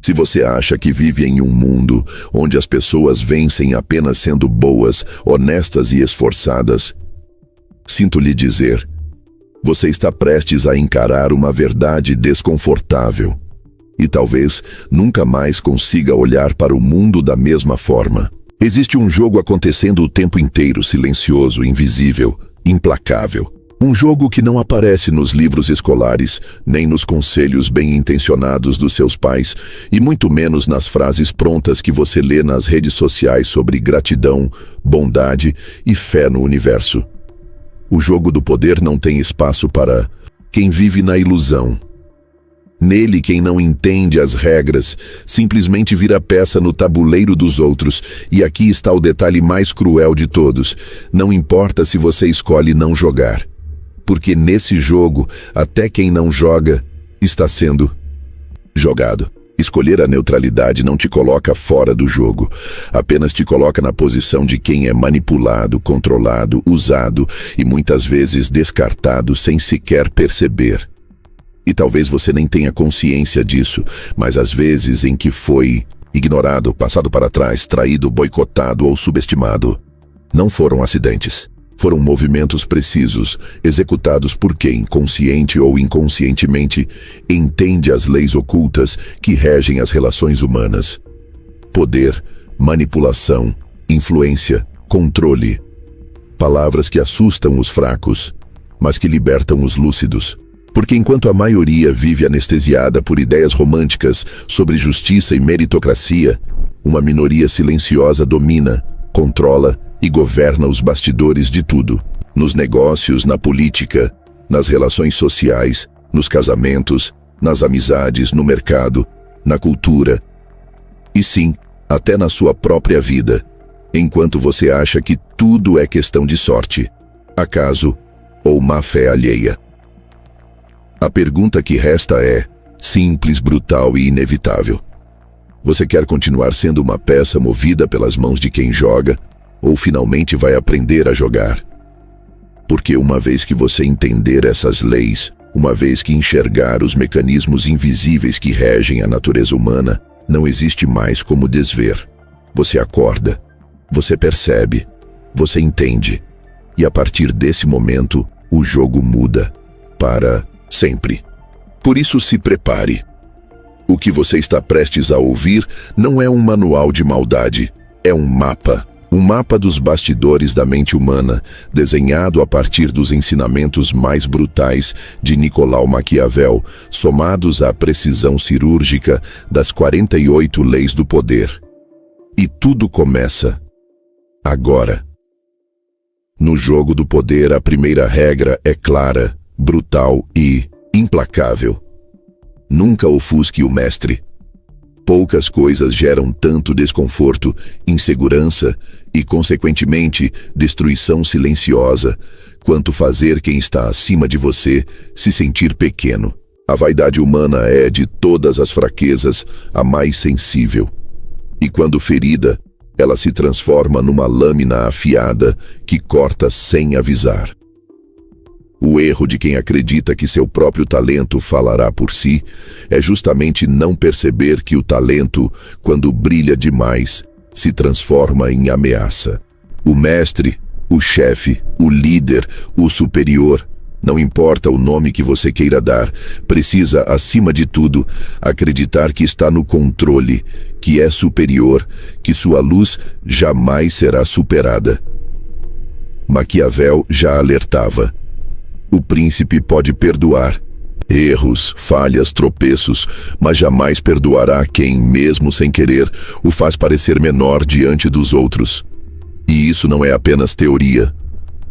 Se você acha que vive em um mundo onde as pessoas vencem apenas sendo boas, honestas e esforçadas, sinto lhe dizer, você está prestes a encarar uma verdade desconfortável e talvez nunca mais consiga olhar para o mundo da mesma forma. Existe um jogo acontecendo o tempo inteiro, silencioso, invisível, implacável. Um jogo que não aparece nos livros escolares, nem nos conselhos bem-intencionados dos seus pais, e muito menos nas frases prontas que você lê nas redes sociais sobre gratidão, bondade e fé no universo. O jogo do poder não tem espaço para quem vive na ilusão. Nele, quem não entende as regras simplesmente vira peça no tabuleiro dos outros, e aqui está o detalhe mais cruel de todos: não importa se você escolhe não jogar. Porque nesse jogo, até quem não joga está sendo jogado. Escolher a neutralidade não te coloca fora do jogo, apenas te coloca na posição de quem é manipulado, controlado, usado e muitas vezes descartado sem sequer perceber. E talvez você nem tenha consciência disso, mas às vezes em que foi ignorado, passado para trás, traído, boicotado ou subestimado, não foram acidentes. Foram movimentos precisos, executados por quem, consciente ou inconscientemente, entende as leis ocultas que regem as relações humanas. Poder, manipulação, influência, controle. Palavras que assustam os fracos, mas que libertam os lúcidos. Porque enquanto a maioria vive anestesiada por ideias românticas sobre justiça e meritocracia, uma minoria silenciosa domina, controla e governa os bastidores de tudo. Nos negócios, na política, nas relações sociais, nos casamentos, nas amizades, no mercado, na cultura. E sim, até na sua própria vida, enquanto você acha que tudo é questão de sorte, acaso ou má-fé alheia. A pergunta que resta é simples, brutal e inevitável. Você quer continuar sendo uma peça movida pelas mãos de quem joga, ou finalmente vai aprender a jogar? Porque uma vez que você entender essas leis, uma vez que enxergar os mecanismos invisíveis que regem a natureza humana, não existe mais como desver. Você acorda, você percebe, você entende, e a partir desse momento, o jogo muda para sempre. Por isso se prepare. O que você está prestes a ouvir não é um manual de maldade, é um mapa. Um mapa dos bastidores da mente humana, desenhado a partir dos ensinamentos mais brutais de Nicolau Maquiavel, somados à precisão cirúrgica das 48 leis do poder. E tudo começa agora. No jogo do poder, a primeira regra é clara, brutal e implacável. Nunca ofusque o mestre. Poucas coisas geram tanto desconforto, insegurança e, consequentemente, destruição silenciosa, quanto fazer quem está acima de você se sentir pequeno. A vaidade humana é, de todas as fraquezas, a mais sensível. E quando ferida, ela se transforma numa lâmina afiada que corta sem avisar. O erro de quem acredita que seu próprio talento falará por si é justamente não perceber que o talento, quando brilha demais, se transforma em ameaça. O mestre, o chefe, o líder, o superior, não importa o nome que você queira dar, precisa, acima de tudo, acreditar que está no controle, que é superior, que sua luz jamais será superada. Maquiavel já alertava. O príncipe pode perdoar erros, falhas, tropeços, mas jamais perdoará quem, mesmo sem querer, o faz parecer menor diante dos outros. E isso não é apenas teoria.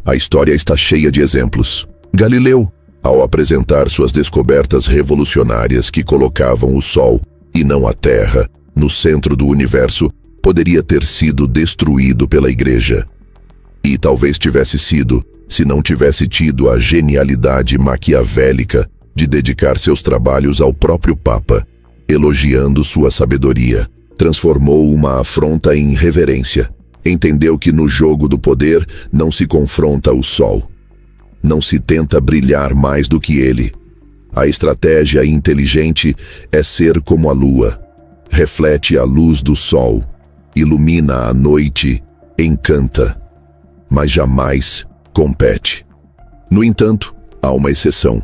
A história está cheia de exemplos. Galileu, ao apresentar suas descobertas revolucionárias que colocavam o Sol, e não a Terra, no centro do universo, poderia ter sido destruído pela Igreja. E talvez tivesse sido, se não tivesse tido a genialidade maquiavélica de dedicar seus trabalhos ao próprio Papa, elogiando sua sabedoria. Transformou uma afronta em reverência. Entendeu que no jogo do poder não se confronta o Sol. Não se tenta brilhar mais do que ele. A estratégia inteligente é ser como a Lua. reflete a luz do sol, ilumina a noite, encanta, mas jamais compete. No entanto, há uma exceção.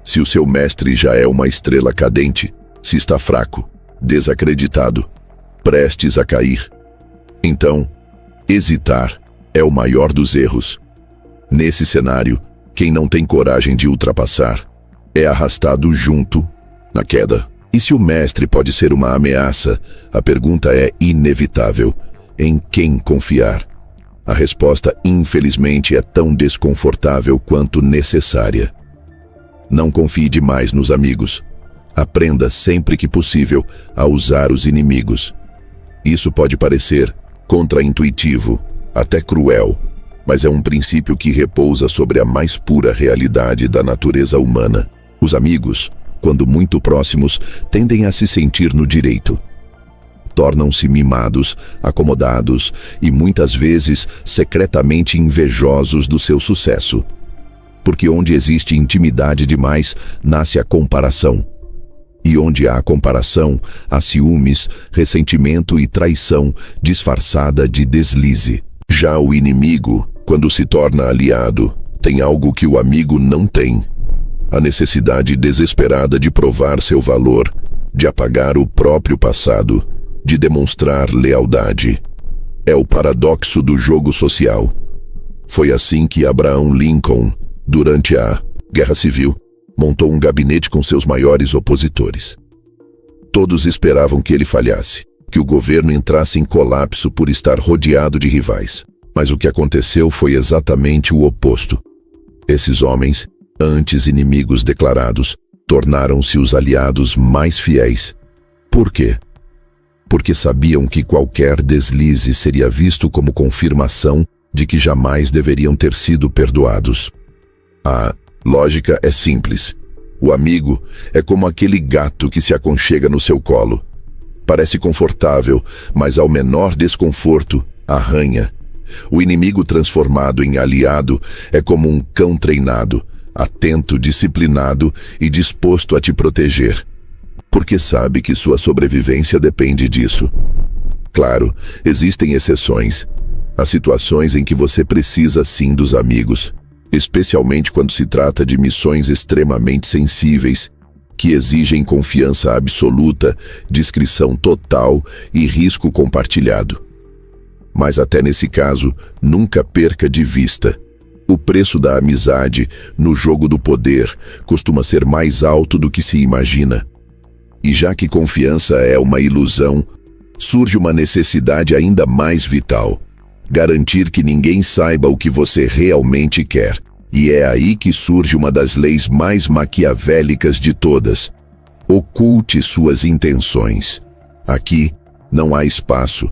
Se o seu mestre já é uma estrela cadente, se está fraco, desacreditado, prestes a cair, então, hesitar é o maior dos erros. Nesse cenário, quem não tem coragem de ultrapassar é arrastado junto na queda. E se o mestre pode ser uma ameaça, a pergunta é inevitável: em quem confiar? A resposta, infelizmente, é tão desconfortável quanto necessária. Não confie demais nos amigos. Aprenda sempre que possível a usar os inimigos. Isso pode parecer contraintuitivo, até cruel, mas é um princípio que repousa sobre a mais pura realidade da natureza humana. Os amigos, quando muito próximos, tendem a se sentir no direito. Tornam-se mimados, acomodados e muitas vezes secretamente invejosos do seu sucesso. Porque onde existe intimidade demais, nasce a comparação. E onde há comparação, há ciúmes, ressentimento e traição disfarçada de deslize. Já o inimigo, quando se torna aliado, tem algo que o amigo não tem: a necessidade desesperada de provar seu valor, de apagar o próprio passado, de demonstrar lealdade. É o paradoxo do jogo social. Foi assim que Abraham Lincoln, durante a Guerra Civil, montou um gabinete com seus maiores opositores. Todos esperavam que ele falhasse, que o governo entrasse em colapso por estar rodeado de rivais. Mas o que aconteceu foi exatamente o oposto. Esses homens, antes inimigos declarados, tornaram-se os aliados mais fiéis. Por quê? Porque sabiam que qualquer deslize seria visto como confirmação de que jamais deveriam ter sido perdoados. A lógica é simples. O amigo é como aquele gato que se aconchega no seu colo. Parece confortável, mas ao menor desconforto, arranha. O inimigo transformado em aliado é como um cão treinado, atento, disciplinado e disposto a te proteger. Porque sabe que sua sobrevivência depende disso. Claro, existem exceções. Há situações em que você precisa sim dos amigos, especialmente quando se trata de missões extremamente sensíveis, que exigem confiança absoluta, discrição total e risco compartilhado. Mas até nesse caso, nunca perca de vista: o preço da amizade no jogo do poder costuma ser mais alto do que se imagina. E já que confiança é uma ilusão, surge uma necessidade ainda mais vital: garantir que ninguém saiba o que você realmente quer. E é aí que surge uma das leis mais maquiavélicas de todas: oculte suas intenções. Aqui não há espaço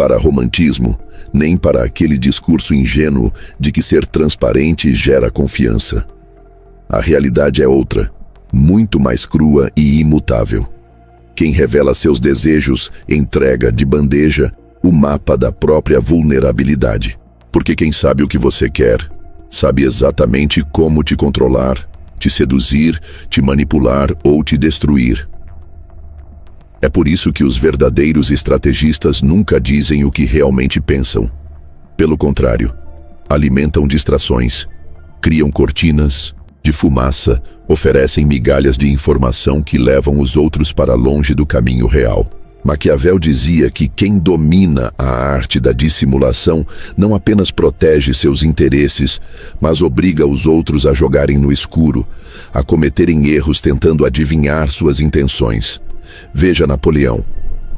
para romantismo, nem para aquele discurso ingênuo de que ser transparente gera confiança. A realidade é outra, muito mais crua e imutável. Quem revela seus desejos entrega de bandeja o mapa da própria vulnerabilidade. Porque quem sabe o que você quer, sabe exatamente como te controlar, te seduzir, te manipular ou te destruir. É por isso que os verdadeiros estrategistas nunca dizem o que realmente pensam. Pelo contrário, alimentam distrações, criam cortinas de fumaça, oferecem migalhas de informação que levam os outros para longe do caminho real. Maquiavel dizia que quem domina a arte da dissimulação não apenas protege seus interesses, mas obriga os outros a jogarem no escuro, a cometerem erros tentando adivinhar suas intenções. Veja Napoleão.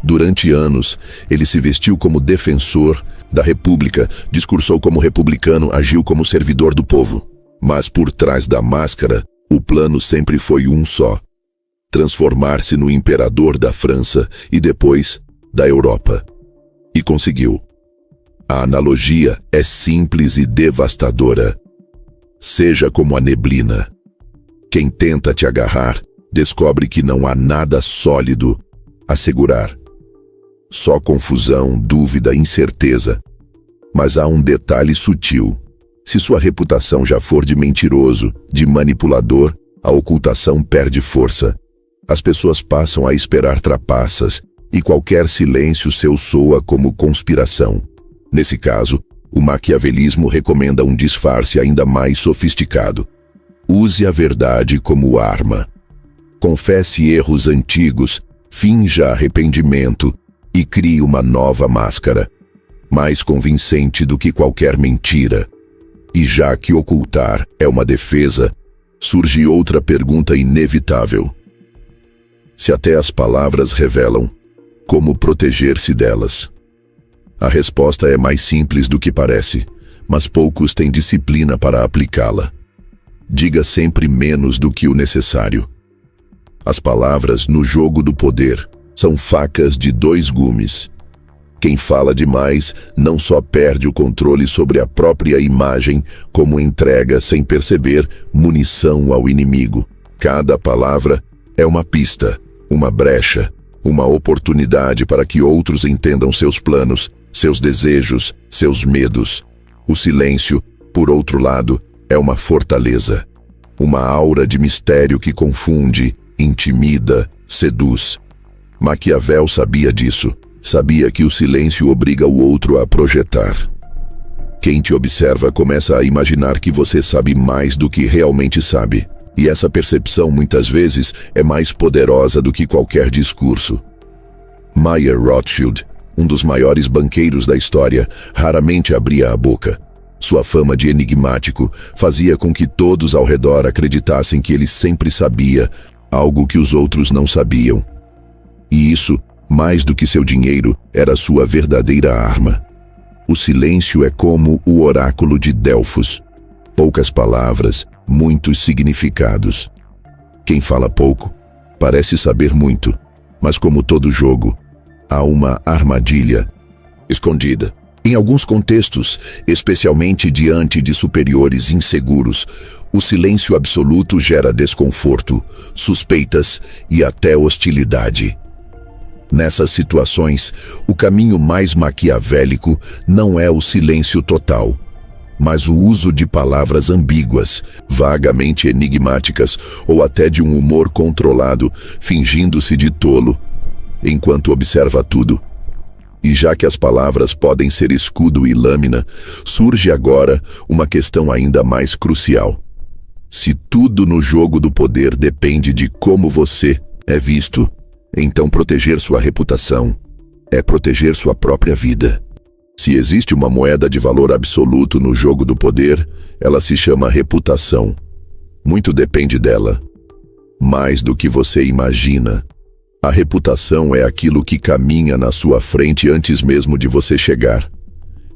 Durante anos, ele se vestiu como defensor da República, discursou como republicano, agiu como servidor do povo. Mas por trás da máscara, o plano sempre foi um só: transformar-se no imperador da França e depois da Europa. E conseguiu. A analogia é simples e devastadora. Seja como a neblina. Quem tenta te agarrar, descobre que não há nada sólido a segurar. Só confusão, dúvida, incerteza. Mas há um detalhe sutil: se sua reputação já for de mentiroso, de manipulador, a ocultação perde força. As pessoas passam a esperar trapaças, e qualquer silêncio seu soa como conspiração. Nesse caso, o maquiavelismo recomenda um disfarce ainda mais sofisticado. Use a verdade como arma. Confesse erros antigos, finja arrependimento e crie uma nova máscara, mais convincente do que qualquer mentira. E já que ocultar é uma defesa, surge outra pergunta inevitável. Se até as palavras revelam, como proteger-se delas? A resposta é mais simples do que parece, mas poucos têm disciplina para aplicá-la. Diga sempre menos do que o necessário. As palavras no jogo do poder são facas de dois gumes. Quem fala demais não só perde o controle sobre a própria imagem, como entrega, sem perceber, munição ao inimigo. Cada palavra é uma pista, uma brecha, uma oportunidade para que outros entendam seus planos, seus desejos, seus medos. O silêncio, por outro lado, é uma fortaleza, uma aura de mistério que confunde, intimida, seduz. Maquiavel sabia disso. Sabia que o silêncio obriga o outro a projetar. Quem te observa começa a imaginar que você sabe mais do que realmente sabe. E essa percepção, muitas vezes, é mais poderosa do que qualquer discurso. Mayer Rothschild, um dos maiores banqueiros da história, raramente abria a boca. Sua fama de enigmático fazia com que todos ao redor acreditassem que ele sempre sabia algo que os outros não sabiam. E isso, mais do que seu dinheiro, era sua verdadeira arma. O silêncio é como o oráculo de Delfos. Poucas palavras, muitos significados. Quem fala pouco parece saber muito, mas como todo jogo, há uma armadilha escondida. Em alguns contextos, especialmente diante de superiores inseguros, o silêncio absoluto gera desconforto, suspeitas e até hostilidade. Nessas situações, o caminho mais maquiavélico não é o silêncio total, mas o uso de palavras ambíguas, vagamente enigmáticas ou até de um humor controlado, fingindo-se de tolo, enquanto observa tudo. E já que as palavras podem ser escudo e lâmina, surge agora uma questão ainda mais crucial. Se tudo no jogo do poder depende de como você é visto, então proteger sua reputação é proteger sua própria vida. Se existe uma moeda de valor absoluto no jogo do poder, ela se chama reputação. Muito depende dela, mais do que você imagina. A reputação é aquilo que caminha na sua frente antes mesmo de você chegar.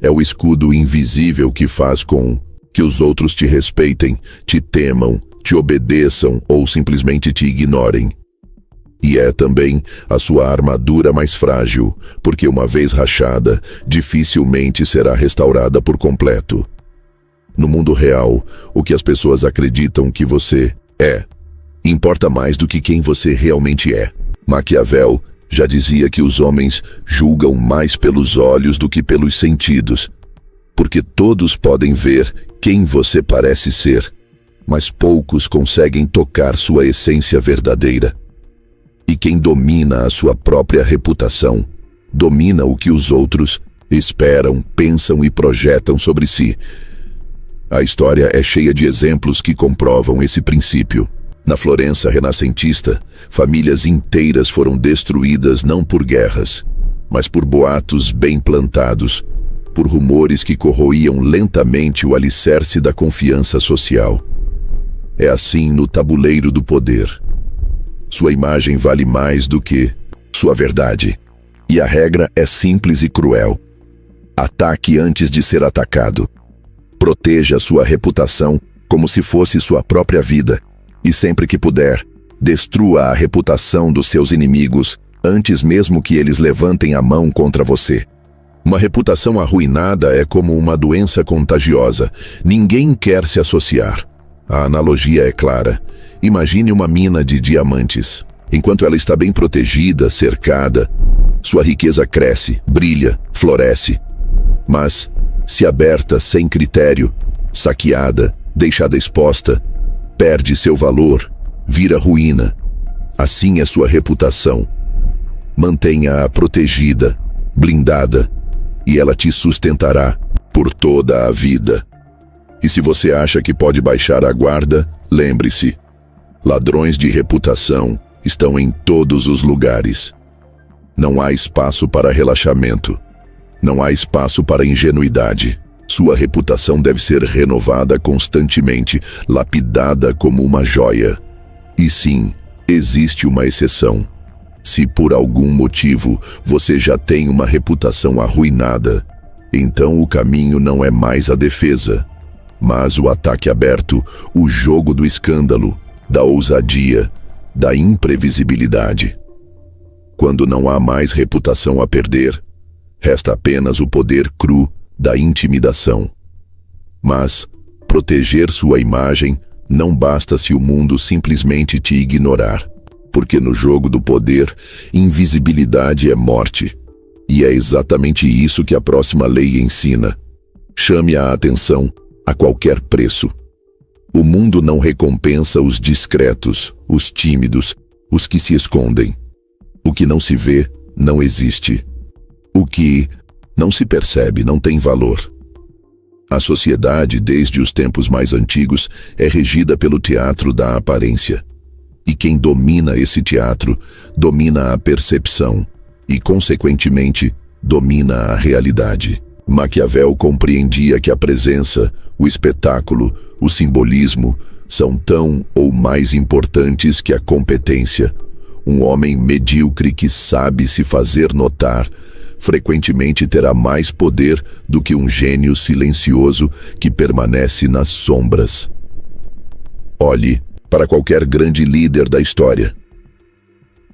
É o escudo invisível que faz com que os outros te respeitem, te temam, te obedeçam ou simplesmente te ignorem. E é também a sua armadura mais frágil, porque uma vez rachada, dificilmente será restaurada por completo. No mundo real, o que as pessoas acreditam que você é, importa mais do que quem você realmente é. Maquiavel já dizia que os homens julgam mais pelos olhos do que pelos sentidos, porque todos podem ver quem você parece ser, mas poucos conseguem tocar sua essência verdadeira. E quem domina a sua própria reputação, domina o que os outros esperam, pensam e projetam sobre si. A história é cheia de exemplos que comprovam esse princípio. Na Florença renascentista, famílias inteiras foram destruídas não por guerras, mas por boatos bem plantados, por rumores que corroíam lentamente o alicerce da confiança social. É assim no tabuleiro do poder. Sua imagem vale mais do que sua verdade. E a regra é simples e cruel. Ataque antes de ser atacado. Proteja sua reputação como se fosse sua própria vida. E sempre que puder, destrua a reputação dos seus inimigos antes mesmo que eles levantem a mão contra você. Uma reputação arruinada é como uma doença contagiosa. Ninguém quer se associar. A analogia é clara. Imagine uma mina de diamantes. Enquanto ela está bem protegida, cercada, sua riqueza cresce, brilha, floresce. Mas, se aberta sem critério, saqueada, deixada exposta, perde seu valor, vira ruína. Assim é sua reputação. Mantenha-a protegida, blindada, e ela te sustentará por toda a vida. E se você acha que pode baixar a guarda, lembre-se, ladrões de reputação estão em todos os lugares. Não há espaço para relaxamento. Não há espaço para ingenuidade. Sua reputação deve ser renovada constantemente, lapidada como uma joia. E sim, existe uma exceção. Se por algum motivo você já tem uma reputação arruinada, então o caminho não é mais a defesa, mas o ataque aberto, o jogo do escândalo, da ousadia, da imprevisibilidade. Quando não há mais reputação a perder, resta apenas o poder cru da intimidação. Mas proteger sua imagem não basta se o mundo simplesmente te ignorar, porque no jogo do poder, invisibilidade é morte. E é exatamente isso que a próxima lei ensina. Chame a atenção a qualquer preço. O mundo não recompensa os discretos, os tímidos, os que se escondem. O que não se vê, não existe. O que não se percebe não tem valor. A sociedade, desde os tempos mais antigos, é regida pelo teatro da aparência. E quem domina esse teatro, domina a percepção e, consequentemente, domina a realidade. Maquiavel compreendia que a presença, o espetáculo, o simbolismo são tão ou mais importantes que a competência. Um homem medíocre que sabe se fazer notar frequentemente terá mais poder do que um gênio silencioso que permanece nas sombras. Olhe para qualquer grande líder da história.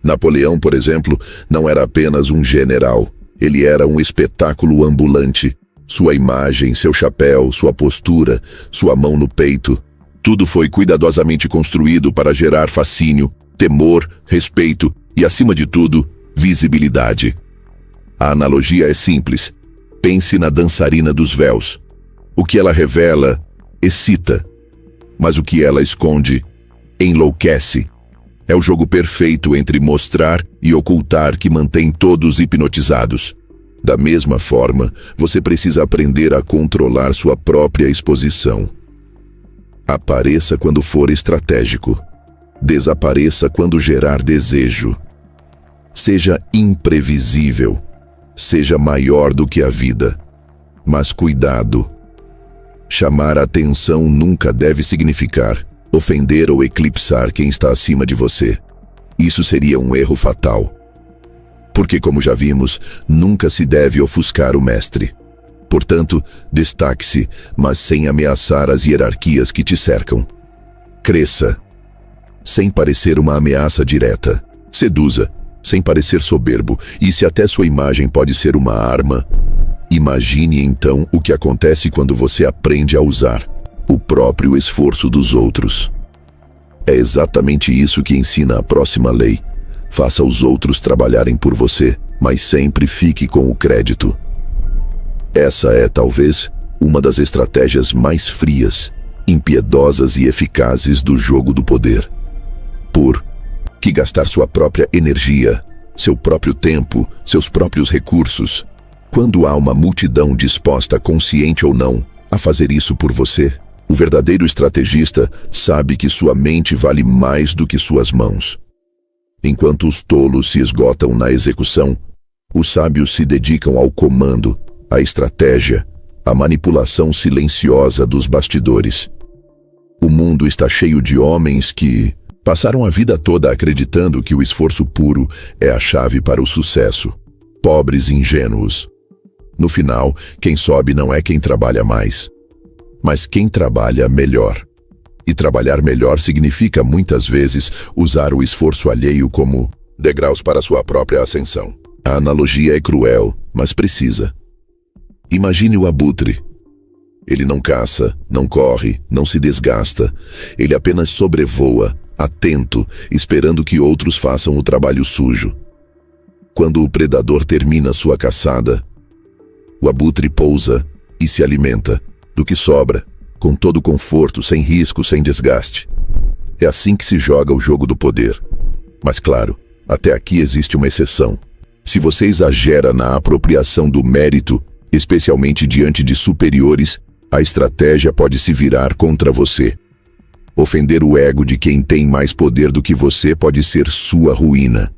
Napoleão, por exemplo, não era apenas um general. Ele era um espetáculo ambulante. Sua imagem, seu chapéu, sua postura, sua mão no peito, tudo foi cuidadosamente construído para gerar fascínio, temor, respeito e, acima de tudo, visibilidade. A analogia é simples. Pense na dançarina dos véus. O que ela revela excita, mas o que ela esconde enlouquece. É o jogo perfeito entre mostrar e ocultar que mantém todos hipnotizados. Da mesma forma, você precisa aprender a controlar sua própria exposição. Apareça quando for estratégico. Desapareça quando gerar desejo. Seja imprevisível. Seja maior do que a vida. Mas cuidado. Chamar a atenção nunca deve significar ofender ou eclipsar quem está acima de você. Isso seria um erro fatal. Porque, como já vimos, nunca se deve ofuscar o mestre. Portanto, destaque-se, mas sem ameaçar as hierarquias que te cercam. Cresça, sem parecer uma ameaça direta. Seduza, sem parecer soberbo. E se até sua imagem pode ser uma arma, imagine então o que acontece quando você aprende a usar o próprio esforço dos outros. É exatamente isso que ensina a próxima lei. Faça os outros trabalharem por você, mas sempre fique com o crédito. Essa é, talvez, uma das estratégias mais frias, impiedosas e eficazes do jogo do poder. Por que gastar sua própria energia, seu próprio tempo, seus próprios recursos, quando há uma multidão disposta, consciente ou não, a fazer isso por você? O verdadeiro estrategista sabe que sua mente vale mais do que suas mãos. Enquanto os tolos se esgotam na execução, os sábios se dedicam ao comando, à estratégia, à manipulação silenciosa dos bastidores. O mundo está cheio de homens que passaram a vida toda acreditando que o esforço puro é a chave para o sucesso. Pobres ingênuos. No final, quem sobe não é quem trabalha mais, mas quem trabalha melhor. E trabalhar melhor significa, muitas vezes, usar o esforço alheio como degraus para sua própria ascensão. A analogia é cruel, mas precisa. Imagine o abutre. Ele não caça, não corre, não se desgasta. Ele apenas sobrevoa, atento, esperando que outros façam o trabalho sujo. Quando o predador termina sua caçada, o abutre pousa e se alimenta do que sobra, com todo conforto, sem risco, sem desgaste. É assim que se joga o jogo do poder. Mas claro, até aqui existe uma exceção. Se você exagera na apropriação do mérito, especialmente diante de superiores, a estratégia pode se virar contra você. Ofender o ego de quem tem mais poder do que você pode ser sua ruína.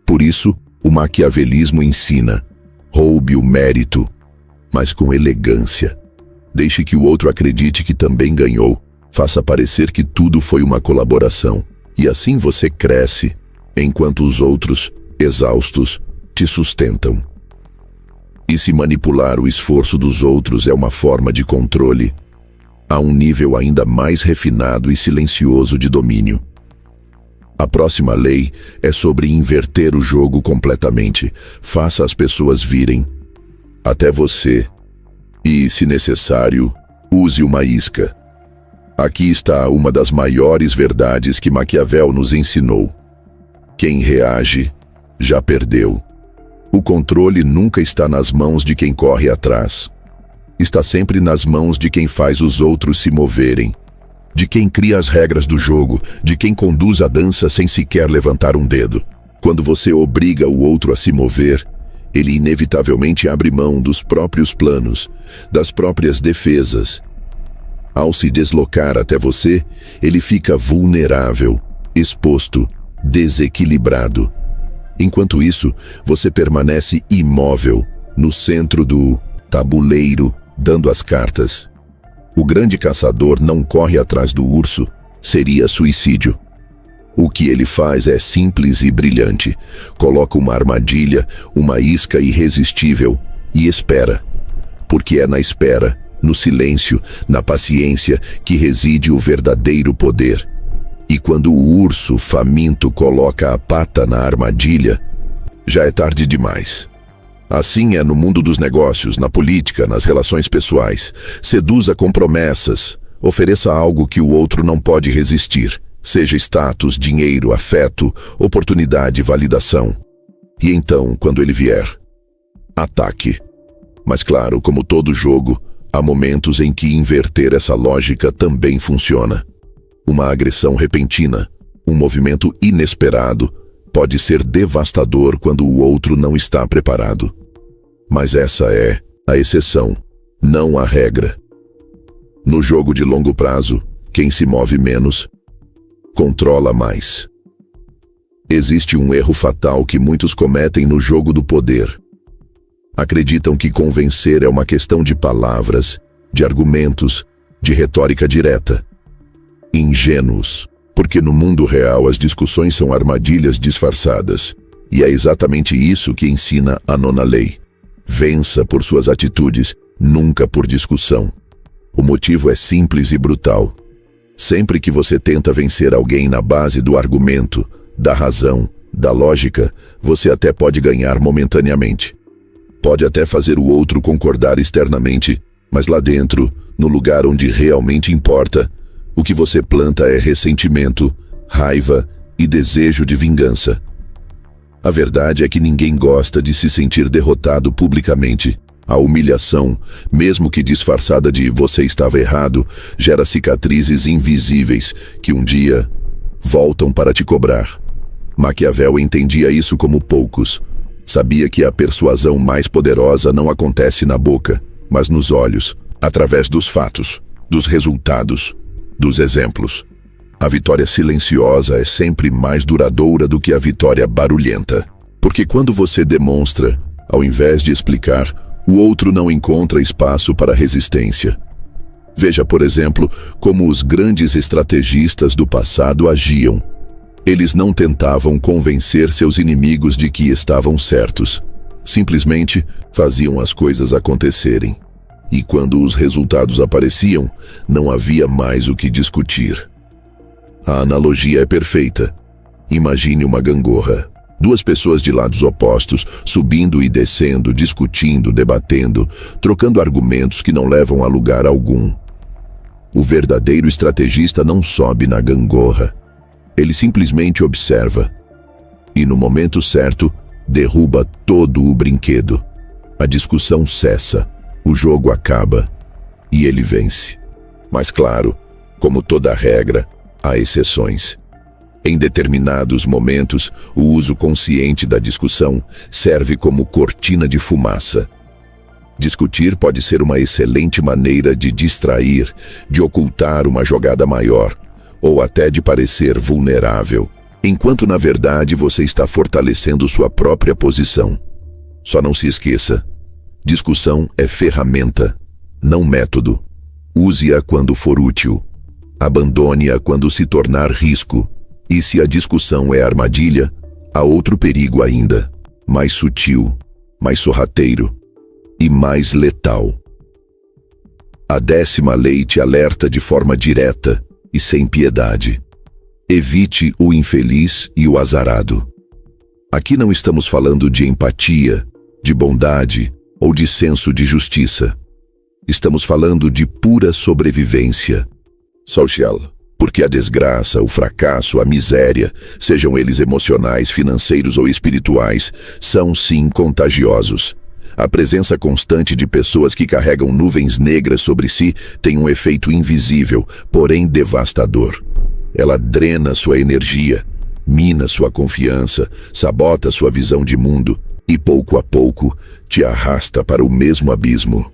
Por isso, o maquiavelismo ensina: roube o mérito, mas com elegância. Deixe que o outro acredite que também ganhou. Faça parecer que tudo foi uma colaboração. E assim você cresce, enquanto os outros, exaustos, te sustentam. E se manipular o esforço dos outros é uma forma de controle, há um nível ainda mais refinado e silencioso de domínio. A próxima lei é sobre inverter o jogo completamente. Faça as pessoas virem até você e, se necessário, use uma isca. Aqui está uma das maiores verdades que Maquiavel nos ensinou. Quem reage, já perdeu. O controle nunca está nas mãos de quem corre atrás. Está sempre nas mãos de quem faz os outros se moverem, de quem cria as regras do jogo, de quem conduz a dança sem sequer levantar um dedo. Quando você obriga o outro a se mover, ele inevitavelmente abre mão dos próprios planos, das próprias defesas. Ao se deslocar até você, ele fica vulnerável, exposto, desequilibrado. Enquanto isso, você permanece imóvel, no centro do tabuleiro, dando as cartas. O grande caçador não corre atrás do urso, seria suicídio. O que ele faz é simples e brilhante. Coloca uma armadilha, uma isca irresistível e espera. Porque é na espera, no silêncio, na paciência, que reside o verdadeiro poder. E quando o urso faminto coloca a pata na armadilha, já é tarde demais. Assim é no mundo dos negócios, na política, nas relações pessoais. Seduza com promessas, ofereça algo que o outro não pode resistir, seja status, dinheiro, afeto, oportunidade, validação. E então, quando ele vier, ataque. Mas claro, como todo jogo, há momentos em que inverter essa lógica também funciona. Uma agressão repentina, um movimento inesperado, pode ser devastador quando o outro não está preparado. Mas essa é a exceção, não a regra. No jogo de longo prazo, quem se move menos, controla mais. Existe um erro fatal que muitos cometem no jogo do poder. Acreditam que convencer é uma questão de palavras, de argumentos, de retórica direta. Ingênuos, porque no mundo real as discussões são armadilhas disfarçadas, e é exatamente isso que ensina a nona lei. Vença por suas atitudes, nunca por discussão. O motivo é simples e brutal. Sempre que você tenta vencer alguém na base do argumento, da razão, da lógica, você até pode ganhar momentaneamente. Pode até fazer o outro concordar externamente, mas lá dentro, no lugar onde realmente importa, o que você planta é ressentimento, raiva e desejo de vingança. A verdade é que ninguém gosta de se sentir derrotado publicamente. A humilhação, mesmo que disfarçada de "você estava errado", gera cicatrizes invisíveis que um dia voltam para te cobrar. Maquiavel entendia isso como poucos. Sabia que a persuasão mais poderosa não acontece na boca, mas nos olhos, através dos fatos, dos resultados, dos exemplos. A vitória silenciosa é sempre mais duradoura do que a vitória barulhenta. Porque quando você demonstra, ao invés de explicar, o outro não encontra espaço para resistência. Veja, por exemplo, como os grandes estrategistas do passado agiam. Eles não tentavam convencer seus inimigos de que estavam certos. Simplesmente faziam as coisas acontecerem. E quando os resultados apareciam, não havia mais o que discutir. A analogia é perfeita. Imagine uma gangorra. Duas pessoas de lados opostos, subindo e descendo, discutindo, debatendo, trocando argumentos que não levam a lugar algum. O verdadeiro estrategista não sobe na gangorra. Ele simplesmente observa. E no momento certo, derruba todo o brinquedo. A discussão cessa. O jogo acaba e ele vence. Mas claro, como toda regra, há exceções. Em determinados momentos, o uso consciente da discussão serve como cortina de fumaça. Discutir pode ser uma excelente maneira de distrair, de ocultar uma jogada maior, ou até de parecer vulnerável, enquanto na verdade você está fortalecendo sua própria posição. Só não se esqueça, discussão é ferramenta, não método. Use-a quando for útil. Abandone-a quando se tornar risco. E se a discussão é armadilha, há outro perigo ainda, mais sutil, mais sorrateiro e mais letal. A 10ª lei te alerta de forma direta e sem piedade. Evite o infeliz e o azarado. Aqui não estamos falando de empatia, de bondade ou de senso de justiça. Estamos falando de pura sobrevivência social. Porque a desgraça, o fracasso, a miséria, sejam eles emocionais, financeiros ou espirituais, são sim contagiosos. A presença constante de pessoas que carregam nuvens negras sobre si tem um efeito invisível, porém devastador. Ela drena sua energia, mina sua confiança, sabota sua visão de mundo e, pouco a pouco, te arrasta para o mesmo abismo.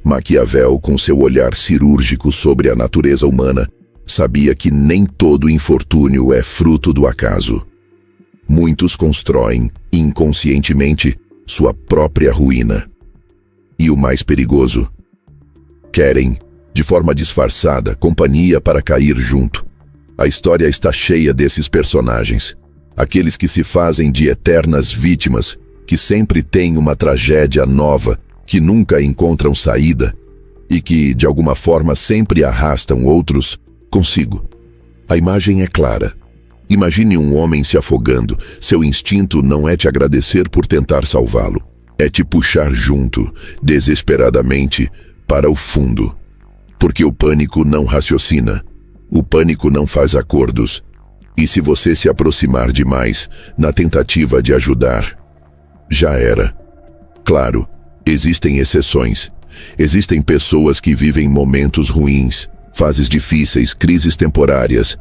Maquiavel, com seu olhar cirúrgico sobre a natureza humana, sabia que nem todo infortúnio é fruto do acaso. Muitos constroem, inconscientemente, sua própria ruína. E o mais perigoso, querem, de forma disfarçada, companhia para cair junto. A história está cheia desses personagens, aqueles que se fazem de eternas vítimas, que sempre têm uma tragédia nova, que nunca encontram saída e que, de alguma forma, sempre arrastam outros consigo. A imagem é clara. Imagine um homem se afogando. Seu instinto não é te agradecer por tentar salvá-lo. É te puxar junto, desesperadamente, para o fundo. Porque o pânico não raciocina. O pânico não faz acordos. E se você se aproximar demais, na tentativa de ajudar, já era. Claro, existem exceções. Existem pessoas que vivem momentos ruins, fases difíceis, crises temporárias.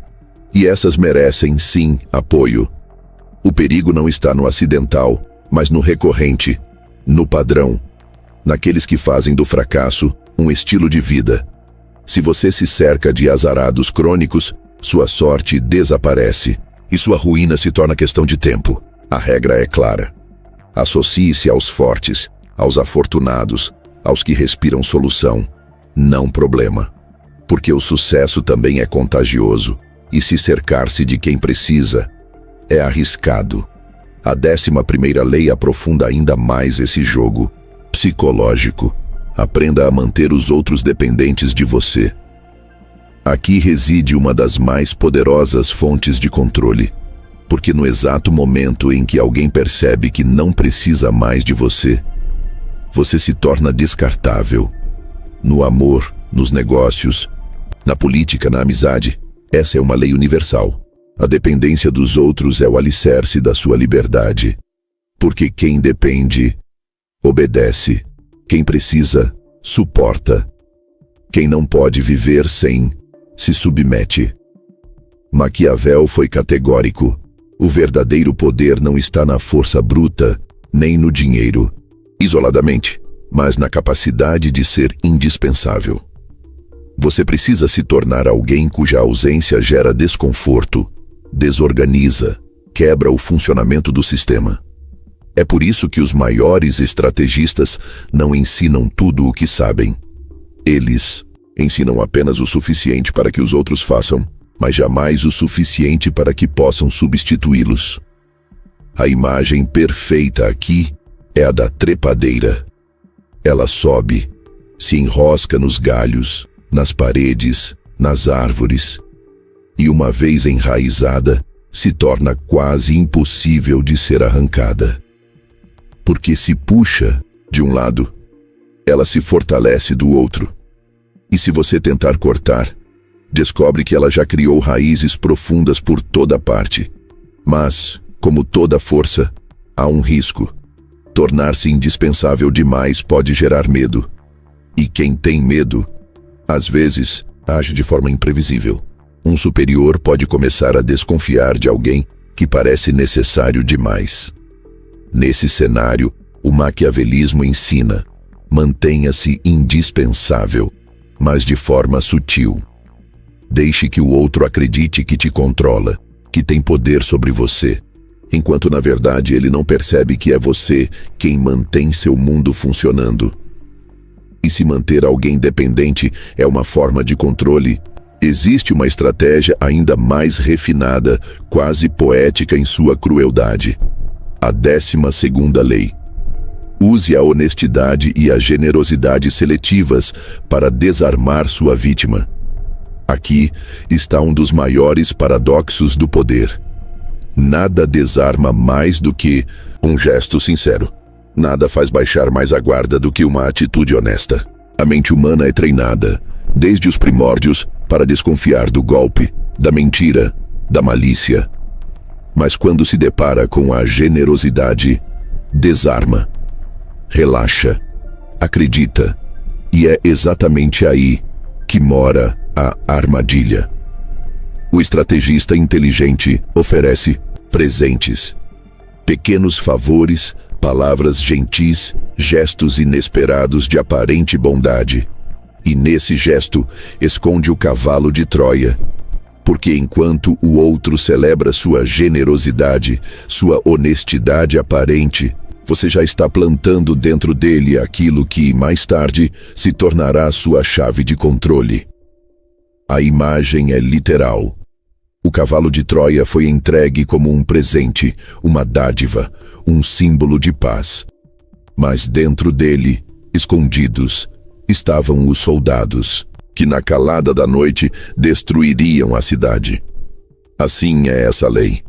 E essas merecem, sim, apoio. O perigo não está no acidental, mas no recorrente, no padrão, naqueles que fazem do fracasso um estilo de vida. Se você se cerca de azarados crônicos, sua sorte desaparece e sua ruína se torna questão de tempo. A regra é clara. Associe-se aos fortes, aos afortunados, aos que respiram solução, não problema. Porque o sucesso também é contagioso, e se cercar-se de quem precisa é arriscado. A 11ª lei aprofunda ainda mais esse jogo psicológico. Aprenda a manter os outros dependentes de você. Aqui reside uma das mais poderosas fontes de controle, porque no exato momento em que alguém percebe que não precisa mais de você, você se torna descartável. No amor, nos negócios, na política, na amizade, essa é uma lei universal. A dependência dos outros é o alicerce da sua liberdade. Porque quem depende, obedece. Quem precisa, suporta. Quem não pode viver sem, se submete. Maquiavel foi categórico. O verdadeiro poder não está na força bruta, nem no dinheiro, isoladamente, mas na capacidade de ser indispensável. Você precisa se tornar alguém cuja ausência gera desconforto, desorganiza, quebra o funcionamento do sistema. É por isso que os maiores estrategistas não ensinam tudo o que sabem. Eles ensinam apenas o suficiente para que os outros façam, mas jamais o suficiente para que possam substituí-los. A imagem perfeita aqui é a da trepadeira. Ela sobe, se enrosca nos galhos, nas paredes, nas árvores, e uma vez enraizada, se torna quase impossível de ser arrancada. Porque se puxa de um lado, ela se fortalece do outro. E se você tentar cortar, descobre que ela já criou raízes profundas por toda parte. Mas, como toda força, há um risco. Tornar-se indispensável demais pode gerar medo. E quem tem medo, às vezes, age de forma imprevisível. Um superior pode começar a desconfiar de alguém que parece necessário demais. Nesse cenário, o maquiavelismo ensina: mantenha-se indispensável, mas de forma sutil. Deixe que o outro acredite que te controla, que tem poder sobre você, enquanto na verdade ele não percebe que é você quem mantém seu mundo funcionando. E se manter alguém dependente é uma forma de controle, existe uma estratégia ainda mais refinada, quase poética em sua crueldade. A 12ª lei. Use a honestidade e a generosidade seletivas para desarmar sua vítima. Aqui está um dos maiores paradoxos do poder. Nada desarma mais do que um gesto sincero. Nada faz baixar mais a guarda do que uma atitude honesta. A mente humana é treinada, desde os primórdios, para desconfiar do golpe, da mentira, da malícia. Mas quando se depara com a generosidade, desarma, relaxa, acredita, e é exatamente aí que mora a armadilha. O estrategista inteligente oferece presentes, pequenos favores, palavras gentis, gestos inesperados de aparente bondade. E nesse gesto esconde o cavalo de Troia. Porque enquanto o outro celebra sua generosidade, sua honestidade aparente, você já está plantando dentro dele aquilo que, mais tarde, se tornará sua chave de controle. A imagem é literal. O cavalo de Troia foi entregue como um presente, uma dádiva, um símbolo de paz. Mas dentro dele, escondidos, estavam os soldados, que na calada da noite destruiriam a cidade. Assim é essa lei.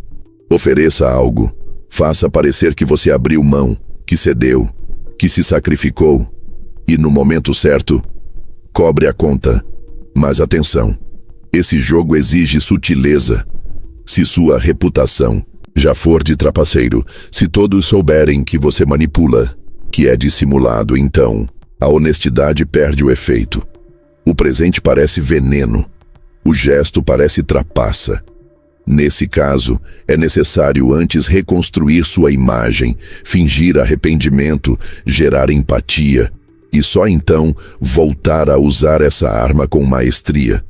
Ofereça algo, faça parecer que você abriu mão, que cedeu, que se sacrificou, e no momento certo, cobre a conta. Mas atenção, esse jogo exige sutileza. Se sua reputação já for de trapaceiro, se todos souberem que você manipula, que é dissimulado, então a honestidade perde o efeito. O presente parece veneno, o gesto parece trapaça. Nesse caso, é necessário antes reconstruir sua imagem, fingir arrependimento, gerar empatia, e só então voltar a usar essa arma com maestria.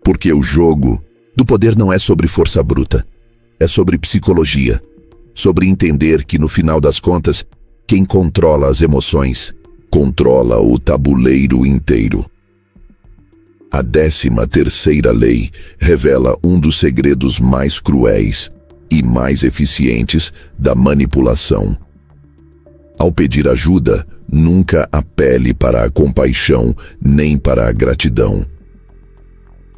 Porque o jogo do poder não é sobre força bruta, é sobre psicologia, sobre entender que no final das contas, quem controla as emoções, controla o tabuleiro inteiro. A 13ª lei revela um dos segredos mais cruéis e mais eficientes da manipulação. Ao pedir ajuda, nunca apele para a compaixão nem para a gratidão.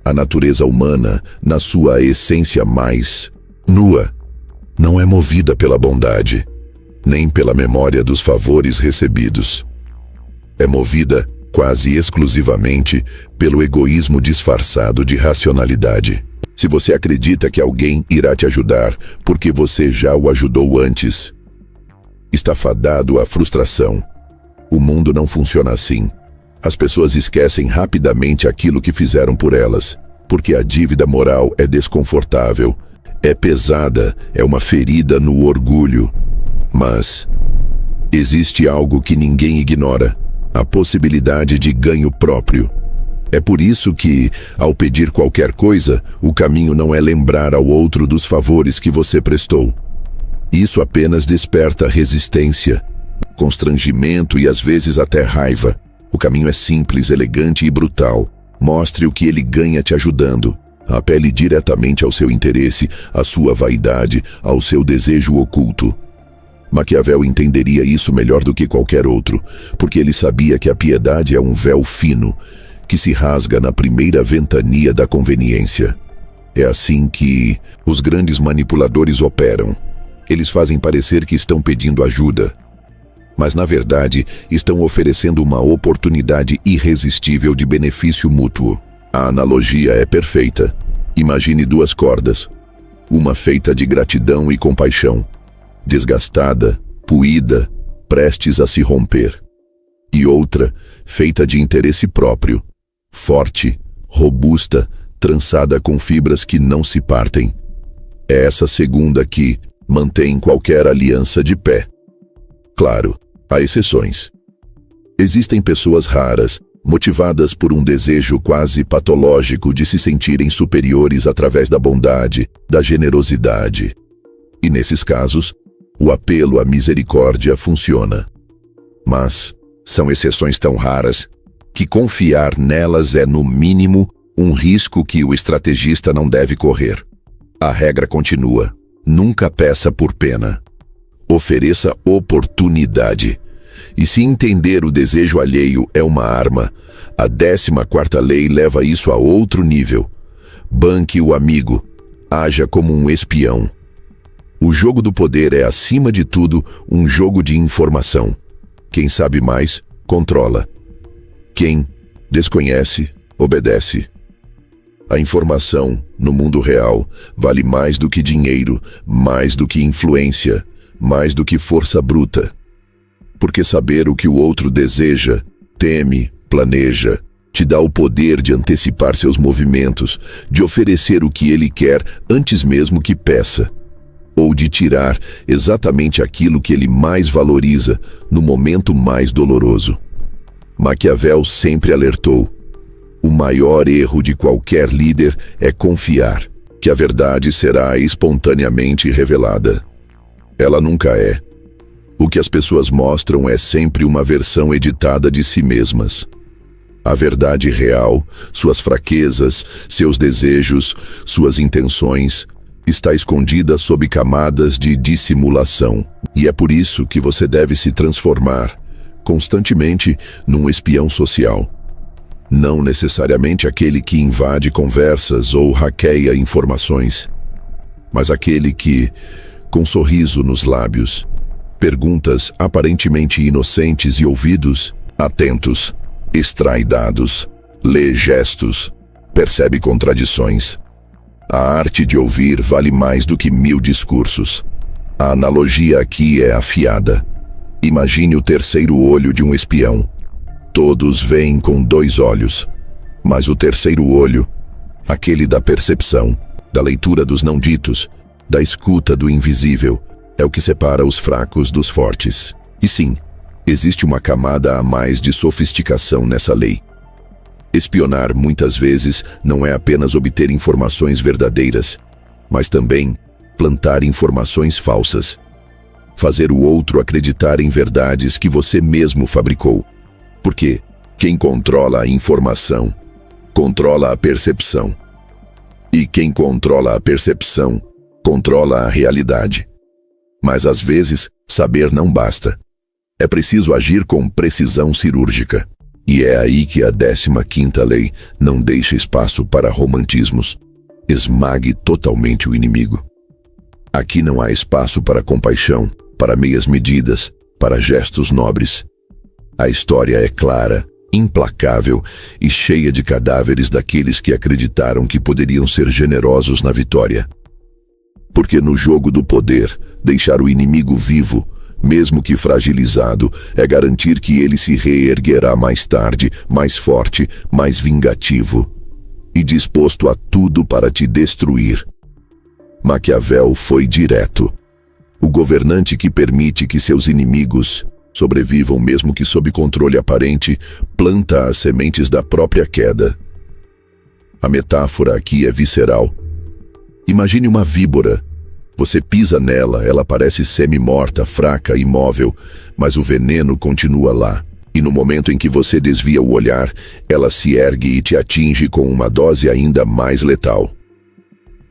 A natureza humana, na sua essência mais nua, não é movida pela bondade, nem pela memória dos favores recebidos. É movida quase exclusivamente pelo egoísmo disfarçado de racionalidade. Se você acredita que alguém irá te ajudar porque você já o ajudou antes, está fadado à frustração. O mundo não funciona assim. As pessoas esquecem rapidamente aquilo que fizeram por elas, porque a dívida moral é desconfortável, é pesada, é uma ferida no orgulho. Mas existe algo que ninguém ignora: a possibilidade de ganho próprio. É por isso que, ao pedir qualquer coisa, o caminho não é lembrar ao outro dos favores que você prestou. Isso apenas desperta resistência, constrangimento e às vezes até raiva. O caminho é simples, elegante e brutal. Mostre o que ele ganha te ajudando. Apele diretamente ao seu interesse, à sua vaidade, ao seu desejo oculto. Maquiavel entenderia isso melhor do que qualquer outro, porque ele sabia que a piedade é um véu fino, que se rasga na primeira ventania da conveniência. É assim que os grandes manipuladores operam. Eles fazem parecer que estão pedindo ajuda, mas na verdade estão oferecendo uma oportunidade irresistível de benefício mútuo. A analogia é perfeita. Imagine duas cordas, uma feita de gratidão e compaixão, desgastada, puída, prestes a se romper, e outra feita de interesse próprio, forte, robusta, trançada com fibras que não se partem. É essa segunda que mantém qualquer aliança de pé. Claro, há exceções. Existem pessoas raras, motivadas por um desejo quase patológico de se sentirem superiores através da bondade, da generosidade. E nesses casos, o apelo à misericórdia funciona. Mas são exceções tão raras que confiar nelas é, no mínimo, um risco que o estrategista não deve correr. A regra continua: nunca peça por pena. Ofereça oportunidade. E se entender o desejo alheio é uma arma, a 14ª lei leva isso a outro nível. Banque o amigo. Haja como um espião. O jogo do poder é, acima de tudo, um jogo de informação. Quem sabe mais, controla. Quem desconhece, obedece. A informação, no mundo real, vale mais do que dinheiro, mais do que influência, mais do que força bruta. Porque saber o que o outro deseja, teme, planeja, te dá o poder de antecipar seus movimentos, de oferecer o que ele quer antes mesmo que peça, ou de tirar exatamente aquilo que ele mais valoriza no momento mais doloroso. Maquiavel sempre alertou: o maior erro de qualquer líder é confiar que a verdade será espontaneamente revelada. Ela nunca é. O que as pessoas mostram é sempre uma versão editada de si mesmas. A verdade real, suas fraquezas, seus desejos, suas intenções, está escondida sob camadas de dissimulação. E é por isso que você deve se transformar constantemente num espião social. Não necessariamente aquele que invade conversas ou hackeia informações, mas aquele que, com sorriso nos lábios, perguntas aparentemente inocentes e ouvidos atentos, extrai dados, lê gestos, percebe contradições. A arte de ouvir vale mais do que 1000 discursos. A analogia aqui é afiada. Imagine o terceiro olho de um espião. Todos veem com 2 olhos, mas o terceiro olho, aquele da percepção, da leitura dos não ditos, da escuta do invisível, é o que separa os fracos dos fortes. E sim, existe uma camada a mais de sofisticação nessa lei. Espionar, muitas vezes, não é apenas obter informações verdadeiras, mas também plantar informações falsas. Fazer o outro acreditar em verdades que você mesmo fabricou. Porque quem controla a informação, controla a percepção. E quem controla a percepção, controla a realidade. Mas às vezes, saber não basta. É preciso agir com precisão cirúrgica. E é aí que a 15ª lei não deixa espaço para romantismos. Esmague totalmente o inimigo. Aqui não há espaço para compaixão, para meias medidas, para gestos nobres. A história é clara, implacável e cheia de cadáveres daqueles que acreditaram que poderiam ser generosos na vitória. Porque no jogo do poder, deixar o inimigo vivo, mesmo que fragilizado, é garantir que ele se reerguerá mais tarde, mais forte, mais vingativo e disposto a tudo para te destruir. Maquiavel foi direto. O governante que permite que seus inimigos sobrevivam mesmo que sob controle aparente, planta as sementes da própria queda. A metáfora aqui é visceral. Imagine uma víbora. Você pisa nela, ela parece semi-morta, fraca, imóvel, mas o veneno continua lá. E no momento em que você desvia o olhar, ela se ergue e te atinge com uma dose ainda mais letal.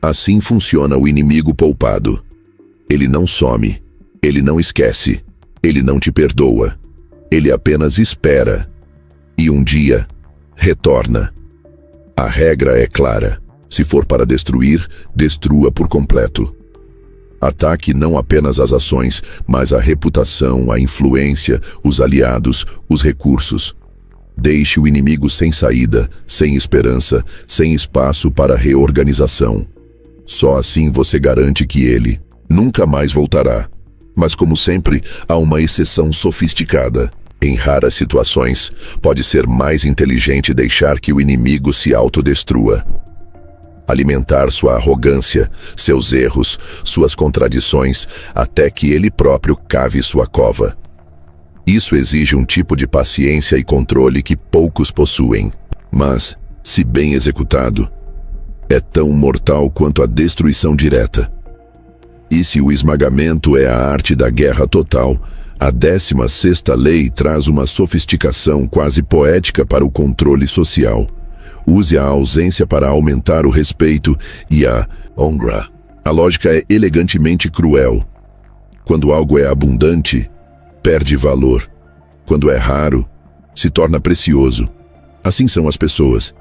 Assim funciona o inimigo poupado. Ele não some, ele não esquece, ele não te perdoa. Ele apenas espera. E um dia, retorna. A regra é clara. Se for para destruir, destrua por completo. Ataque não apenas as ações, mas a reputação, a influência, os aliados, os recursos. Deixe o inimigo sem saída, sem esperança, sem espaço para reorganização. Só assim você garante que ele nunca mais voltará. Mas como sempre, há uma exceção sofisticada. Em raras situações, pode ser mais inteligente deixar que o inimigo se autodestrua. alimentar sua arrogância, seus erros, suas contradições, até que ele próprio cave sua cova. Isso exige um tipo de paciência e controle que poucos possuem, mas, se bem executado, é tão mortal quanto a destruição direta. E se o esmagamento é a arte da guerra total, a 16ª lei traz uma sofisticação quase poética para o controle social. Use a ausência para aumentar o respeito e a honra. A lógica é elegantemente cruel. Quando algo é abundante, perde valor. Quando é raro, se torna precioso. Assim são as pessoas.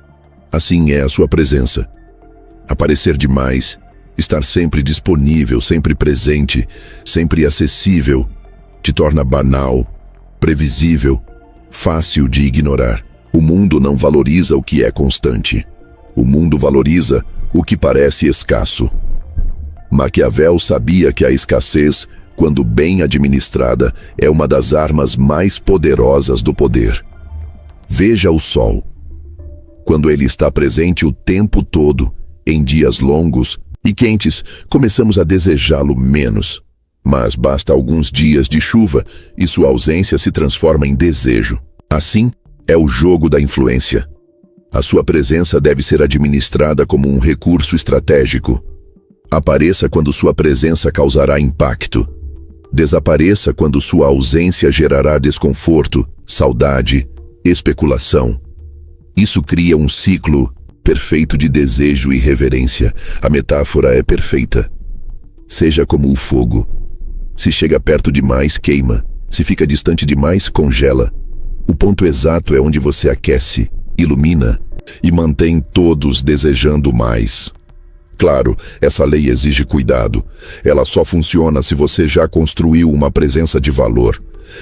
Assim é a sua presença. Aparecer demais, estar sempre disponível, sempre presente, sempre acessível, te torna banal, previsível, fácil de ignorar. O mundo não valoriza o que é constante. O mundo valoriza o que parece escasso. Maquiavel sabia que a escassez, quando bem administrada, é uma das armas mais poderosas do poder. Veja o sol. Quando ele está presente o tempo todo, em dias longos e quentes, começamos a desejá-lo menos. Mas basta alguns dias de chuva e sua ausência se transforma em desejo. Assim, é o jogo da influência. A sua presença deve ser administrada como um recurso estratégico. Apareça quando sua presença causará impacto. Desapareça quando sua ausência gerará desconforto, saudade, especulação. Isso cria um ciclo perfeito de desejo e reverência. A metáfora é perfeita. Seja como o fogo. Se chega perto demais, queima. Se fica distante demais, congela. O ponto exato é onde você aquece, ilumina e mantém todos desejando mais. Claro, essa lei exige cuidado. Ela só funciona se você já construiu uma presença de valor.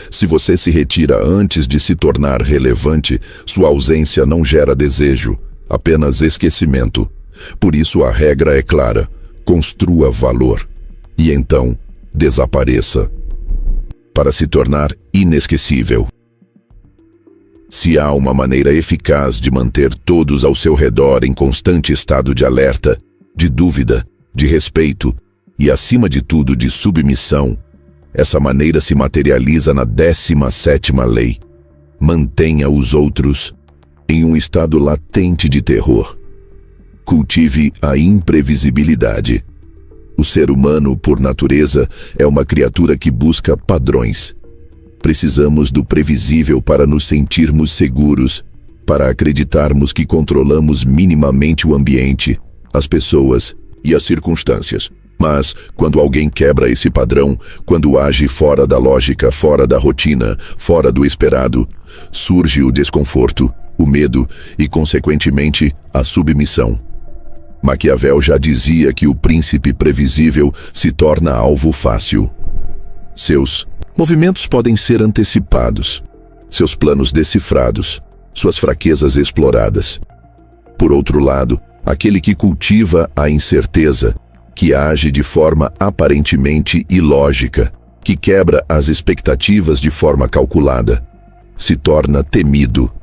Se você se retira antes de se tornar relevante, sua ausência não gera desejo, apenas esquecimento. Por isso a regra é clara: construa valor. E então, desapareça. Para se tornar inesquecível. Se há uma maneira eficaz de manter todos ao seu redor em constante estado de alerta, de dúvida, de respeito e, acima de tudo, de submissão, essa maneira se materializa na 17ª lei. Mantenha os outros em um estado latente de terror. Cultive a imprevisibilidade. O ser humano, por natureza, é uma criatura que busca padrões. Precisamos do previsível para nos sentirmos seguros, para acreditarmos que controlamos minimamente o ambiente, as pessoas e as circunstâncias. Mas, quando alguém quebra esse padrão, quando age fora da lógica, fora da rotina, fora do esperado, surge o desconforto, o medo e, consequentemente, a submissão. Maquiavel já dizia que o príncipe previsível se torna alvo fácil. Seus movimentos podem ser antecipados, seus planos decifrados, suas fraquezas exploradas. Por outro lado, aquele que cultiva a incerteza, que age de forma aparentemente ilógica, que quebra as expectativas de forma calculada, se torna temido,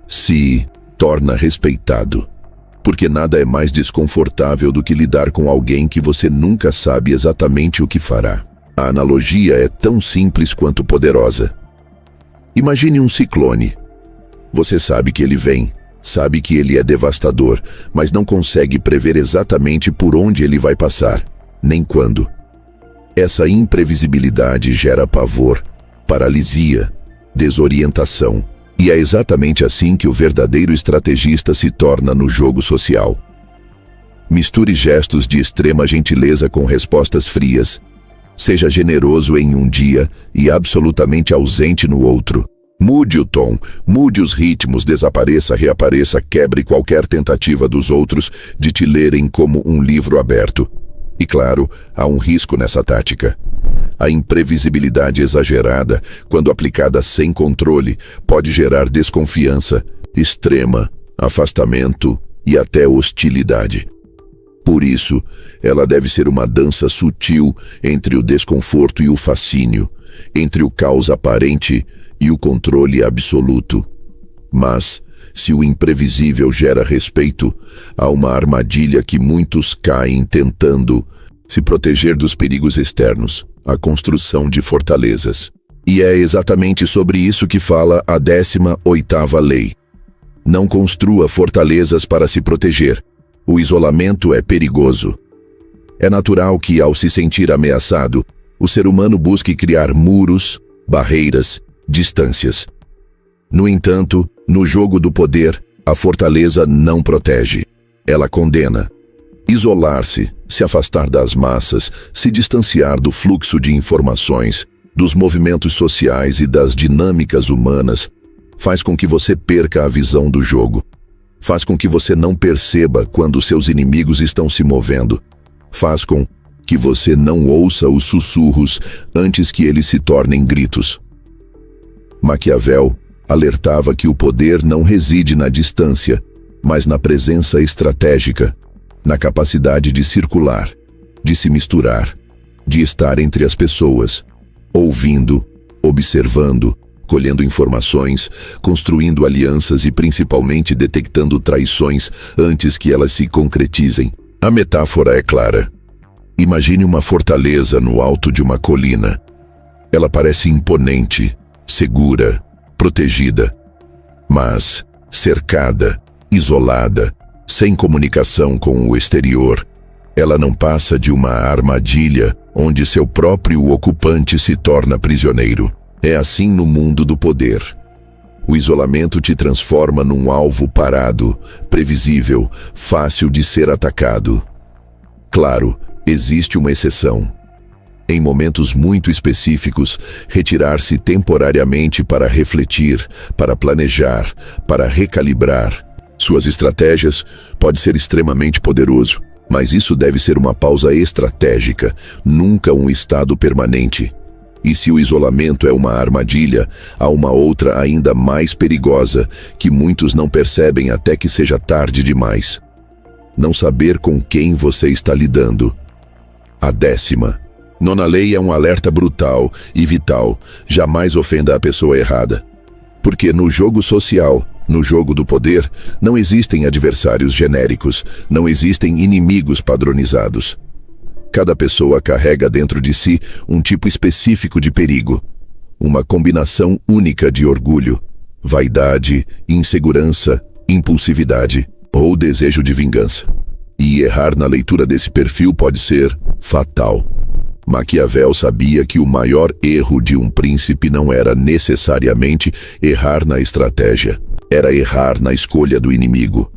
se torna respeitado. Porque nada é mais desconfortável do que lidar com alguém que você nunca sabe exatamente o que fará. A analogia é tão simples quanto poderosa. Imagine um ciclone. Você sabe que ele vem, sabe que ele é devastador, mas não consegue prever exatamente por onde ele vai passar, nem quando. Essa imprevisibilidade gera pavor, paralisia, desorientação. E é exatamente assim que o verdadeiro estrategista se torna no jogo social. Misture gestos de extrema gentileza com respostas frias. Seja generoso em um dia e absolutamente ausente no outro. Mude o tom, mude os ritmos, desapareça, reapareça, quebre qualquer tentativa dos outros de te lerem como um livro aberto. E claro, há um risco nessa tática. A imprevisibilidade exagerada, quando aplicada sem controle, pode gerar desconfiança extrema, afastamento e até hostilidade. Por isso, ela deve ser uma dança sutil entre o desconforto e o fascínio, entre o caos aparente e o controle absoluto. Mas, Se o imprevisível gera respeito, há uma armadilha que muitos caem tentando se proteger dos perigos externos, a construção de fortalezas. E é exatamente sobre isso que fala a 18ª lei. Não construa fortalezas para se proteger. O isolamento é perigoso. É natural que, ao se sentir ameaçado, o ser humano busque criar muros, barreiras, distâncias. No entanto, no jogo do poder, a fortaleza não protege. Ela condena. Isolar-se, se afastar das massas, se distanciar do fluxo de informações, dos movimentos sociais e das dinâmicas humanas, faz com que você perca a visão do jogo. Faz com que você não perceba quando seus inimigos estão se movendo. Faz com que você não ouça os sussurros antes que eles se tornem gritos. Maquiavel alertava que o poder não reside na distância, mas na presença estratégica, na capacidade de circular, de se misturar, de estar entre as pessoas, ouvindo, observando, colhendo informações, construindo alianças e principalmente detectando traições antes que elas se concretizem. A metáfora é clara. Imagine uma fortaleza no alto de uma colina. Ela parece imponente, segura, protegida, mas cercada, isolada, sem comunicação com o exterior. Ela não passa de uma armadilha onde seu próprio ocupante se torna prisioneiro. É assim no mundo do poder. O isolamento te transforma num alvo parado, previsível, fácil de ser atacado. Claro, existe uma exceção. Em momentos muito específicos, retirar-se temporariamente para refletir, para planejar, para recalibrar suas estratégias pode ser extremamente poderoso, mas isso deve ser uma pausa estratégica, nunca um estado permanente. E se o isolamento é uma armadilha, há uma outra ainda mais perigosa, que muitos não percebem até que seja tarde demais. Não saber com quem você está lidando. A 10ª lei é um alerta brutal e vital: jamais ofenda a pessoa errada. Porque no jogo social, no jogo do poder, não existem adversários genéricos, não existem inimigos padronizados. Cada pessoa carrega dentro de si um tipo específico de perigo, uma combinação única de orgulho, vaidade, insegurança, impulsividade ou desejo de vingança. E errar na leitura desse perfil pode ser fatal. Maquiavel sabia que o maior erro de um príncipe não era necessariamente errar na estratégia, era errar na escolha do inimigo.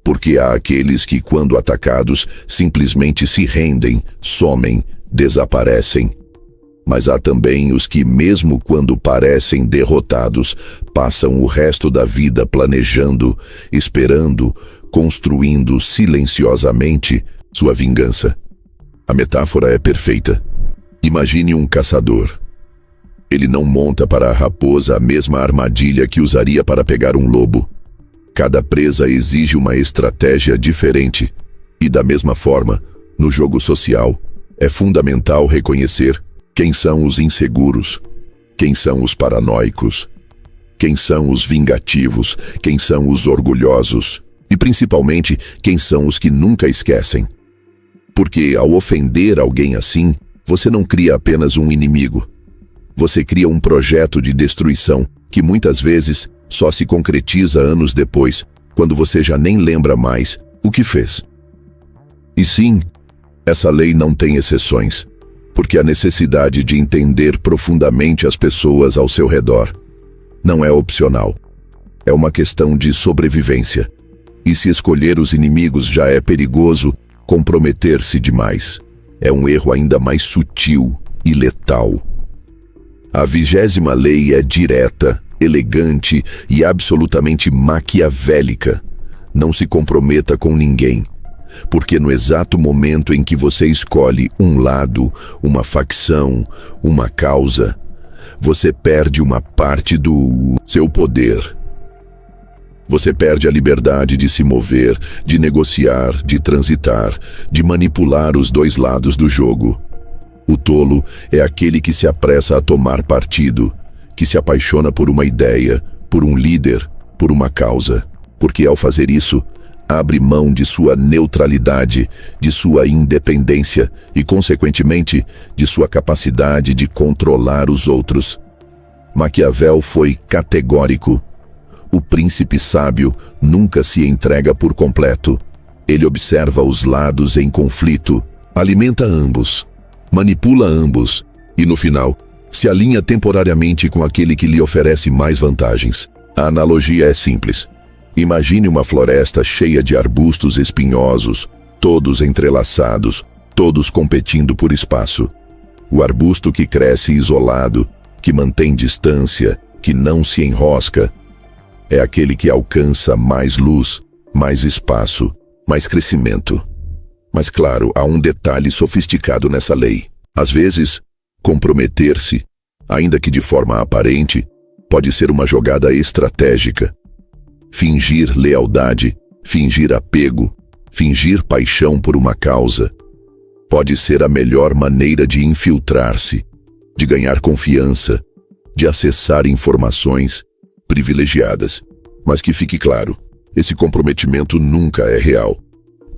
Porque há aqueles que, quando atacados, simplesmente se rendem, somem, desaparecem. Mas há também os que, mesmo quando parecem derrotados, passam o resto da vida planejando, esperando, construindo silenciosamente sua vingança. A metáfora é perfeita. Imagine um caçador. Ele não monta para a raposa a mesma armadilha que usaria para pegar um lobo. Cada presa exige uma estratégia diferente. E da mesma forma, no jogo social, é fundamental reconhecer quem são os inseguros, quem são os paranoicos, quem são os vingativos, quem são os orgulhosos e principalmente quem são os que nunca esquecem. Porque ao ofender alguém assim, você não cria apenas um inimigo. Você cria um projeto de destruição que muitas vezes só se concretiza anos depois, quando você já nem lembra mais o que fez. E sim, essa lei não tem exceções, porque a necessidade de entender profundamente as pessoas ao seu redor não é opcional. É uma questão de sobrevivência. E se escolher os inimigos já é perigoso, comprometer-se demais é um erro ainda mais sutil e letal. A 20ª lei é direta, elegante e absolutamente maquiavélica. Não se comprometa com ninguém, porque no exato momento em que você escolhe um lado, uma facção, uma causa, você perde uma parte do seu poder. Você perde a liberdade de se mover, de negociar, de transitar, de manipular os dois lados do jogo. O tolo é aquele que se apressa a tomar partido, que se apaixona por uma ideia, por um líder, por uma causa, porque ao fazer isso, abre mão de sua neutralidade, de sua independência e, consequentemente, de sua capacidade de controlar os outros. Maquiavel foi categórico. O príncipe sábio nunca se entrega por completo. Ele observa os lados em conflito, alimenta ambos, manipula ambos e, no final, se alinha temporariamente com aquele que lhe oferece mais vantagens. A analogia é simples. Imagine uma floresta cheia de arbustos espinhosos, todos entrelaçados, todos competindo por espaço. O arbusto que cresce isolado, que mantém distância, que não se enrosca, é aquele que alcança mais luz, mais espaço, mais crescimento. Mas claro, há um detalhe sofisticado nessa lei. Às vezes, comprometer-se, ainda que de forma aparente, pode ser uma jogada estratégica. Fingir lealdade, fingir apego, fingir paixão por uma causa, pode ser a melhor maneira de infiltrar-se, de ganhar confiança, de acessar informações privilegiadas. Mas que fique claro, esse comprometimento nunca é real.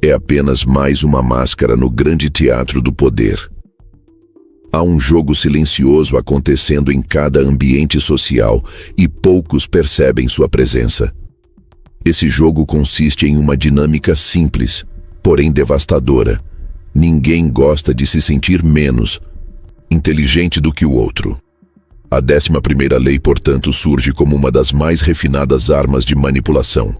É apenas mais uma máscara no grande teatro do poder. Há um jogo silencioso acontecendo em cada ambiente social e poucos percebem sua presença. Esse jogo consiste em uma dinâmica simples, porém devastadora. Ninguém gosta de se sentir menos inteligente do que o outro. A 11ª lei, portanto, surge como uma das mais refinadas armas de manipulação.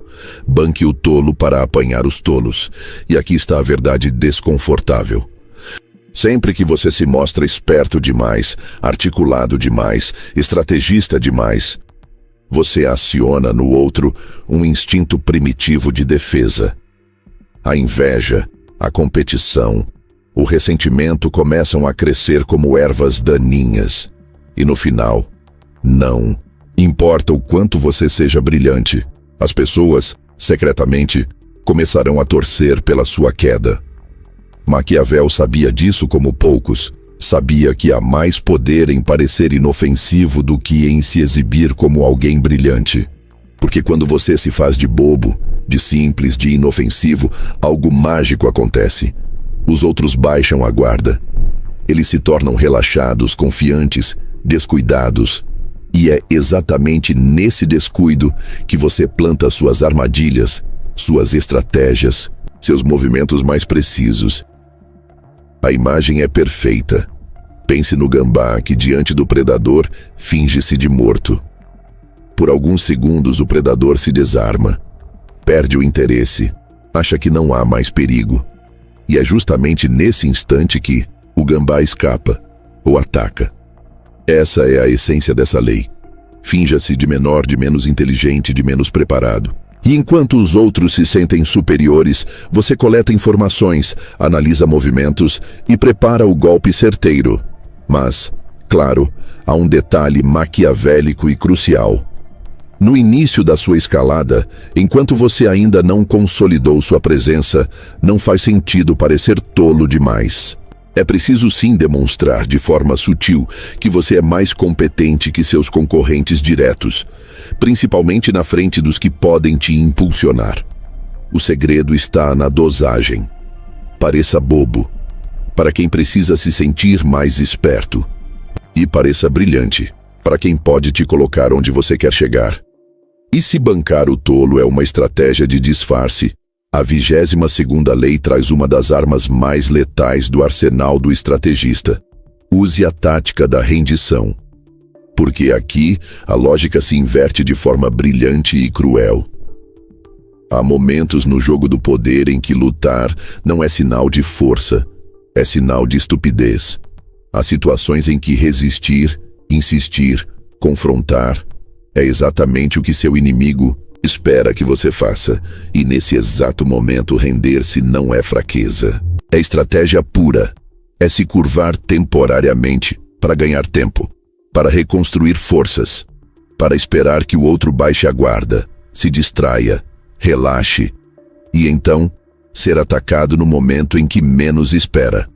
Banque o tolo para apanhar os tolos. E aqui está a verdade desconfortável. Sempre que você se mostra esperto demais, articulado demais, estrategista demais, você aciona no outro um instinto primitivo de defesa. A inveja, a competição, o ressentimento começam a crescer como ervas daninhas. E no final, não importa o quanto você seja brilhante, as pessoas, secretamente, começarão a torcer pela sua queda. Maquiavel sabia disso como poucos. Sabia que há mais poder em parecer inofensivo do que em se exibir como alguém brilhante. Porque quando você se faz de bobo, de simples, de inofensivo, algo mágico acontece. Os outros baixam a guarda. Eles se tornam relaxados, confiantes, descuidados. E é exatamente nesse descuido que você planta suas armadilhas, suas estratégias, seus movimentos mais precisos. A imagem é perfeita. Pense no gambá que, diante do predador, finge-se de morto. Por alguns segundos, o predador se desarma, perde o interesse, acha que não há mais perigo. E é justamente nesse instante que o gambá escapa ou ataca. Essa é a essência dessa lei. Finja-se de menor, de menos inteligente, de menos preparado. E enquanto os outros se sentem superiores, você coleta informações, analisa movimentos e prepara o golpe certeiro. Mas, claro, há um detalhe maquiavélico e crucial. No início da sua escalada, enquanto você ainda não consolidou sua presença, não faz sentido parecer tolo demais. É preciso sim demonstrar de forma sutil que você é mais competente que seus concorrentes diretos, principalmente na frente dos que podem te impulsionar. O segredo está na dosagem. Pareça bobo, para quem precisa se sentir mais esperto. E pareça brilhante, para quem pode te colocar onde você quer chegar. E se bancar o tolo é uma estratégia de disfarce, a 22ª lei traz uma das armas mais letais do arsenal do estrategista. Use a tática da rendição. Porque aqui a lógica se inverte de forma brilhante e cruel. Há momentos no jogo do poder em que lutar não é sinal de força, é sinal de estupidez. Há situações em que resistir, insistir, confrontar é exatamente o que seu inimigo espera que você faça, e nesse exato momento render-se não é fraqueza. É estratégia pura. É se curvar temporariamente para ganhar tempo, para reconstruir forças, para esperar que o outro baixe a guarda, se distraia, relaxe, e então ser atacado no momento em que menos espera.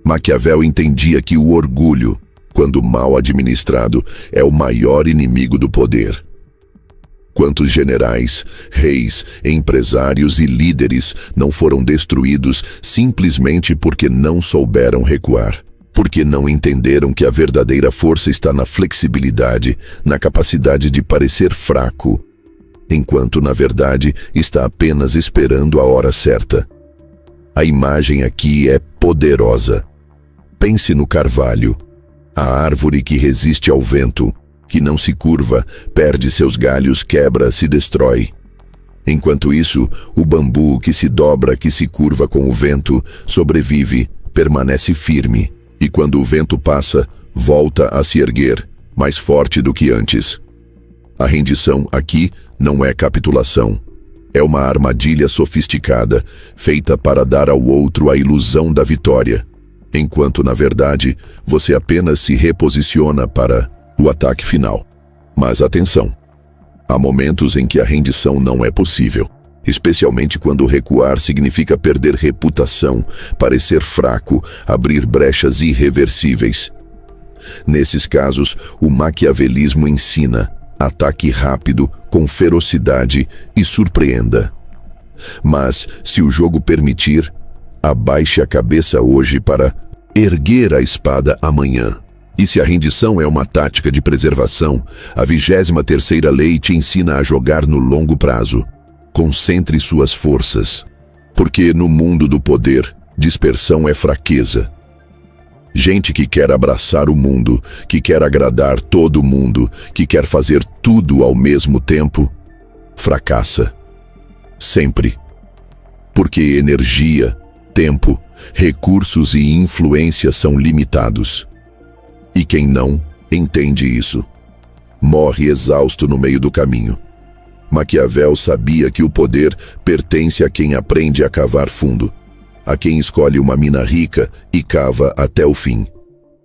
Maquiavel entendia que o orgulho, quando mal administrado, é o maior inimigo do poder. Quantos generais, reis, empresários e líderes não foram destruídos simplesmente porque não souberam recuar? Porque não entenderam que a verdadeira força está na flexibilidade, na capacidade de parecer fraco, enquanto na verdade está apenas esperando a hora certa. A imagem aqui é poderosa. Pense no carvalho, a árvore que resiste ao vento, que não se curva, perde seus galhos, quebra, se destrói. Enquanto isso, o bambu que se dobra, que se curva com o vento, sobrevive, permanece firme, e quando o vento passa, volta a se erguer, mais forte do que antes. A rendição aqui não é capitulação. É uma armadilha sofisticada, feita para dar ao outro a ilusão da vitória, enquanto, na verdade, você apenas se reposiciona para o ataque final. Mas atenção, há momentos em que a rendição não é possível, especialmente quando recuar significa perder reputação, parecer fraco, abrir brechas irreversíveis. Nesses casos, o maquiavelismo ensina: ataque rápido, com ferocidade e surpreenda. Mas, se o jogo permitir, abaixe a cabeça hoje para erguer a espada amanhã. E se a rendição é uma tática de preservação, a 23ª lei te ensina a jogar no longo prazo. Concentre suas forças. Porque no mundo do poder, dispersão é fraqueza. Gente que quer abraçar o mundo, que quer agradar todo mundo, que quer fazer tudo ao mesmo tempo, fracassa. Sempre. Porque energia, tempo, recursos e influência são limitados. E quem não entende isso, morre exausto no meio do caminho. Maquiavel sabia que o poder pertence a quem aprende a cavar fundo, a quem escolhe uma mina rica e cava até o fim,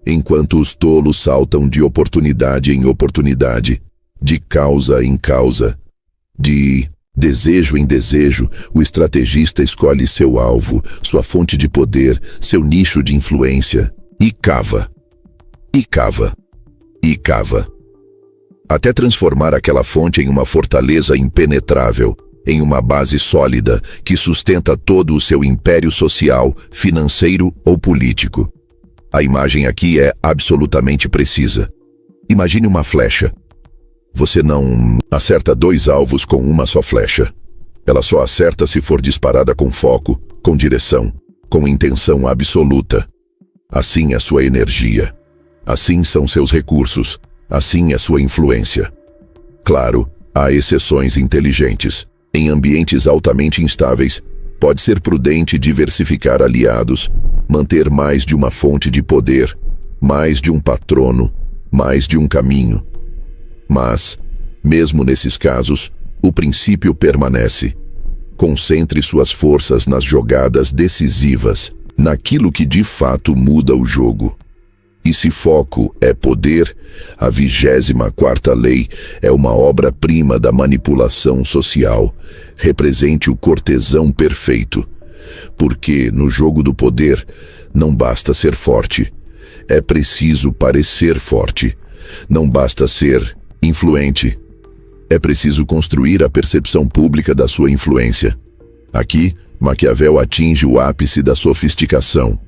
enquanto os tolos saltam de oportunidade em oportunidade, de causa em causa, de desejo em desejo. O estrategista escolhe seu alvo, sua fonte de poder, seu nicho de influência, e cava, e cava, e cava, até transformar aquela fonte em uma fortaleza impenetrável, em uma base sólida que sustenta todo o seu império social, financeiro ou político. A imagem aqui é absolutamente precisa. Imagine uma flecha. Você não acerta 2 alvos com uma só flecha. Ela só acerta se for disparada com foco, com direção, com intenção absoluta. Assim é sua energia. Assim são seus recursos. Assim é sua influência. Claro, há exceções inteligentes. Em ambientes altamente instáveis, pode ser prudente diversificar aliados, manter mais de uma fonte de poder, mais de um patrono, mais de um caminho. Mas, mesmo nesses casos, o princípio permanece. Concentre suas forças nas jogadas decisivas, naquilo que de fato muda o jogo. E se foco é poder, a 24ª lei é uma obra-prima da manipulação social. Represente o cortesão perfeito. Porque no jogo do poder não basta ser forte, é preciso parecer forte. Não basta ser influente, é preciso construir a percepção pública da sua influência. Aqui, Maquiavel atinge o ápice da sofisticação,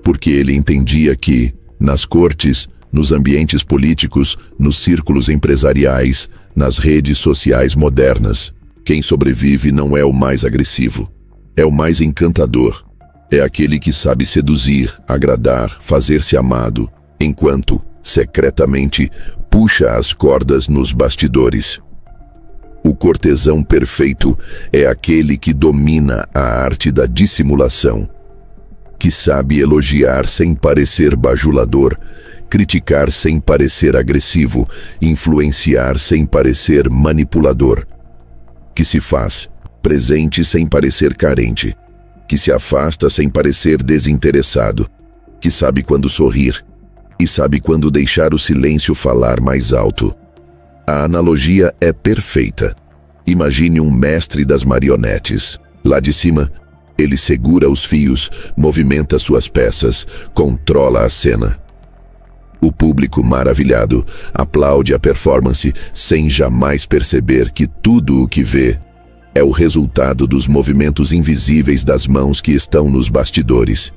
porque ele entendia que, nas cortes, nos ambientes políticos, nos círculos empresariais, nas redes sociais modernas, quem sobrevive não é o mais agressivo, é o mais encantador. É aquele que sabe seduzir, agradar, fazer-se amado, enquanto, secretamente, puxa as cordas nos bastidores. O cortesão perfeito é aquele que domina a arte da dissimulação, que sabe elogiar sem parecer bajulador, criticar sem parecer agressivo, influenciar sem parecer manipulador, que se faz presente sem parecer carente, que se afasta sem parecer desinteressado, que sabe quando sorrir e sabe quando deixar o silêncio falar mais alto. A analogia é perfeita. Imagine um mestre das marionetes. Lá de cima, ele segura os fios, movimenta suas peças, controla a cena. O público, maravilhado, aplaude a performance sem jamais perceber que tudo o que vê é o resultado dos movimentos invisíveis das mãos que estão nos bastidores.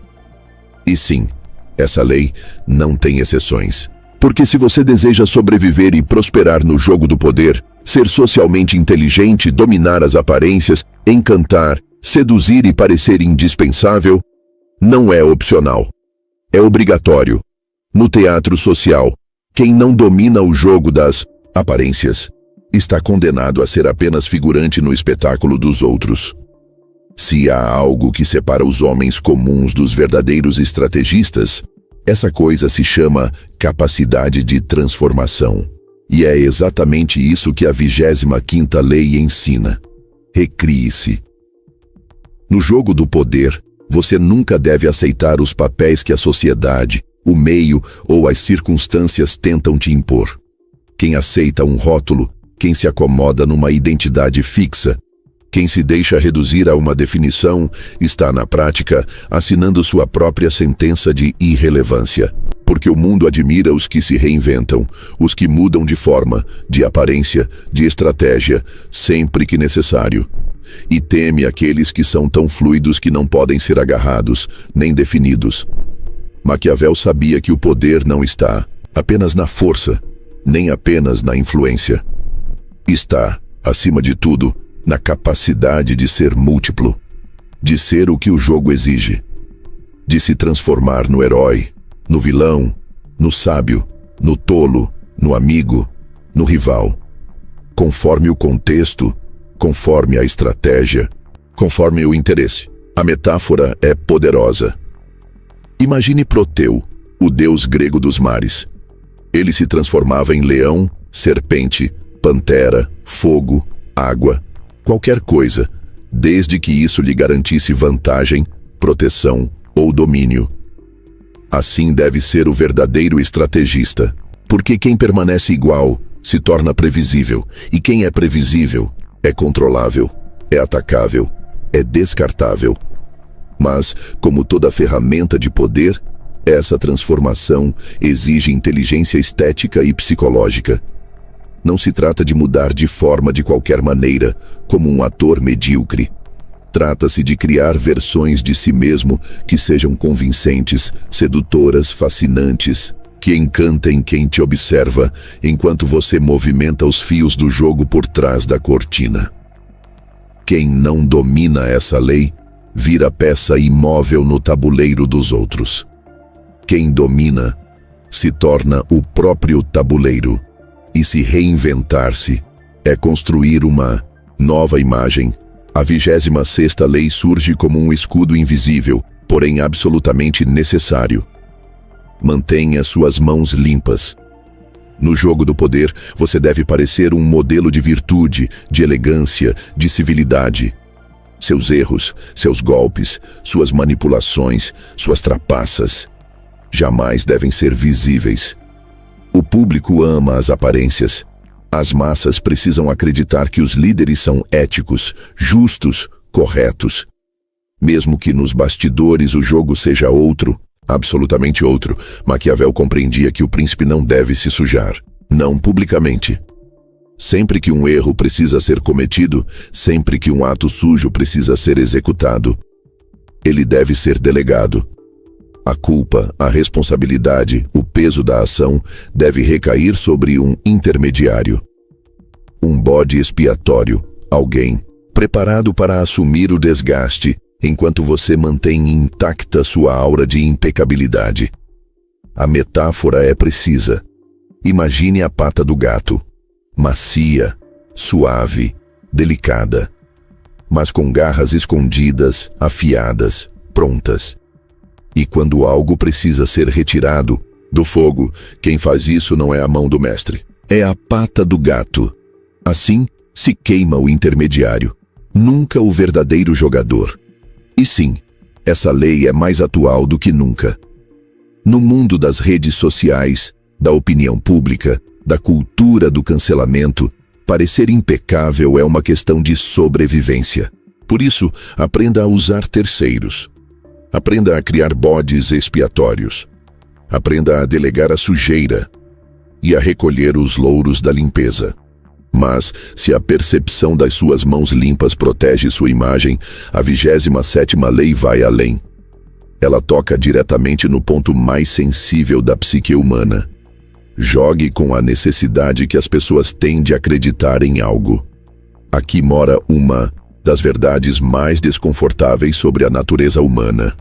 E sim, essa lei não tem exceções. Porque se você deseja sobreviver e prosperar no jogo do poder, ser socialmente inteligente, dominar as aparências, encantar, seduzir e parecer indispensável, não é opcional. É obrigatório. No teatro social, quem não domina o jogo das aparências está condenado a ser apenas figurante no espetáculo dos outros. Se há algo que separa os homens comuns dos verdadeiros estrategistas, essa coisa se chama capacidade de transformação. E é exatamente isso que a 25ª lei ensina. Recrie-se. No jogo do poder, você nunca deve aceitar os papéis que a sociedade, o meio ou as circunstâncias tentam te impor. Quem aceita um rótulo, quem se acomoda numa identidade fixa, quem se deixa reduzir a uma definição, está na prática assinando sua própria sentença de irrelevância. Porque o mundo admira os que se reinventam, os que mudam de forma, de aparência, de estratégia, sempre que necessário. E teme aqueles que são tão fluidos que não podem ser agarrados, nem definidos. Maquiavel sabia que o poder não está apenas na força, nem apenas na influência. Está, acima de tudo, na capacidade de ser múltiplo, de ser o que o jogo exige, de se transformar no herói, no vilão, no sábio, no tolo, no amigo, no rival, conforme o contexto, conforme a estratégia, conforme o interesse. A metáfora é poderosa. Imagine Proteu, o deus grego dos mares. Ele se transformava em leão, serpente, pantera, fogo, água, qualquer coisa, desde que isso lhe garantisse vantagem, proteção ou domínio. Assim deve ser o verdadeiro estrategista, porque quem permanece igual se torna previsível, e quem é previsível é controlável, é atacável, é descartável. Mas, como toda ferramenta de poder, essa transformação exige inteligência estética e psicológica. Não se trata de mudar de forma de qualquer maneira, como um ator medíocre. Trata-se de criar versões de si mesmo que sejam convincentes, sedutoras, fascinantes, que encantem quem te observa enquanto você movimenta os fios do jogo por trás da cortina. Quem não domina essa lei vira peça imóvel no tabuleiro dos outros. Quem domina se torna o próprio tabuleiro. E se reinventar-se é construir uma nova imagem. A 26ª lei surge como um escudo invisível, porém absolutamente necessário. Mantenha suas mãos limpas. No jogo do poder, você deve parecer um modelo de virtude, de elegância, de civilidade. Seus erros, seus golpes, suas manipulações, suas trapaças, jamais devem ser visíveis. O público ama as aparências. As massas precisam acreditar que os líderes são éticos, justos, corretos. Mesmo que nos bastidores o jogo seja outro, absolutamente outro, Maquiavel compreendia que o príncipe não deve se sujar, não publicamente. Sempre que um erro precisa ser cometido, sempre que um ato sujo precisa ser executado, ele deve ser delegado. A culpa, a responsabilidade, o peso da ação deve recair sobre um intermediário. Um bode expiatório, alguém preparado para assumir o desgaste, enquanto você mantém intacta sua aura de impecabilidade. A metáfora é precisa. Imagine a pata do gato, macia, suave, delicada, mas com garras escondidas, afiadas, prontas. E quando algo precisa ser retirado do fogo, quem faz isso não é a mão do mestre, é a pata do gato. Assim, se queima o intermediário, nunca o verdadeiro jogador. E sim, essa lei é mais atual do que nunca. No mundo das redes sociais, da opinião pública, da cultura do cancelamento, parecer impecável é uma questão de sobrevivência. Por isso, aprenda a usar terceiros. Aprenda a criar bodes expiatórios. Aprenda a delegar a sujeira e a recolher os louros da limpeza. Mas, se a percepção das suas mãos limpas protege sua imagem, a 27ª lei vai além. Ela toca diretamente no ponto mais sensível da psique humana. Jogue com a necessidade que as pessoas têm de acreditar em algo. Aqui mora uma das verdades mais desconfortáveis sobre a natureza humana.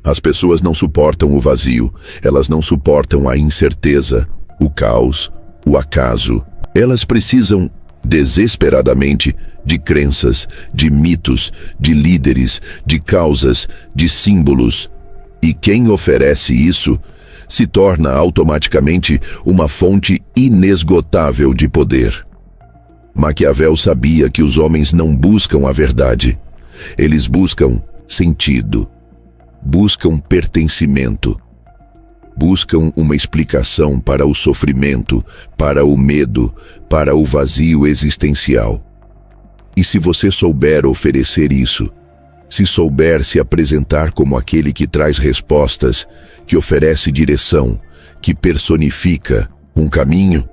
As pessoas não suportam o vazio, elas não suportam a incerteza, o caos, o acaso. Elas precisam, desesperadamente, de crenças, de mitos, de líderes, de causas, de símbolos. E quem oferece isso se torna automaticamente uma fonte inesgotável de poder. Maquiavel sabia que os homens não buscam a verdade. Eles buscam sentido, buscam pertencimento, buscam uma explicação para o sofrimento, para o medo, para o vazio existencial. E se você souber oferecer isso, se souber se apresentar como aquele que traz respostas, que oferece direção, que personifica um caminho,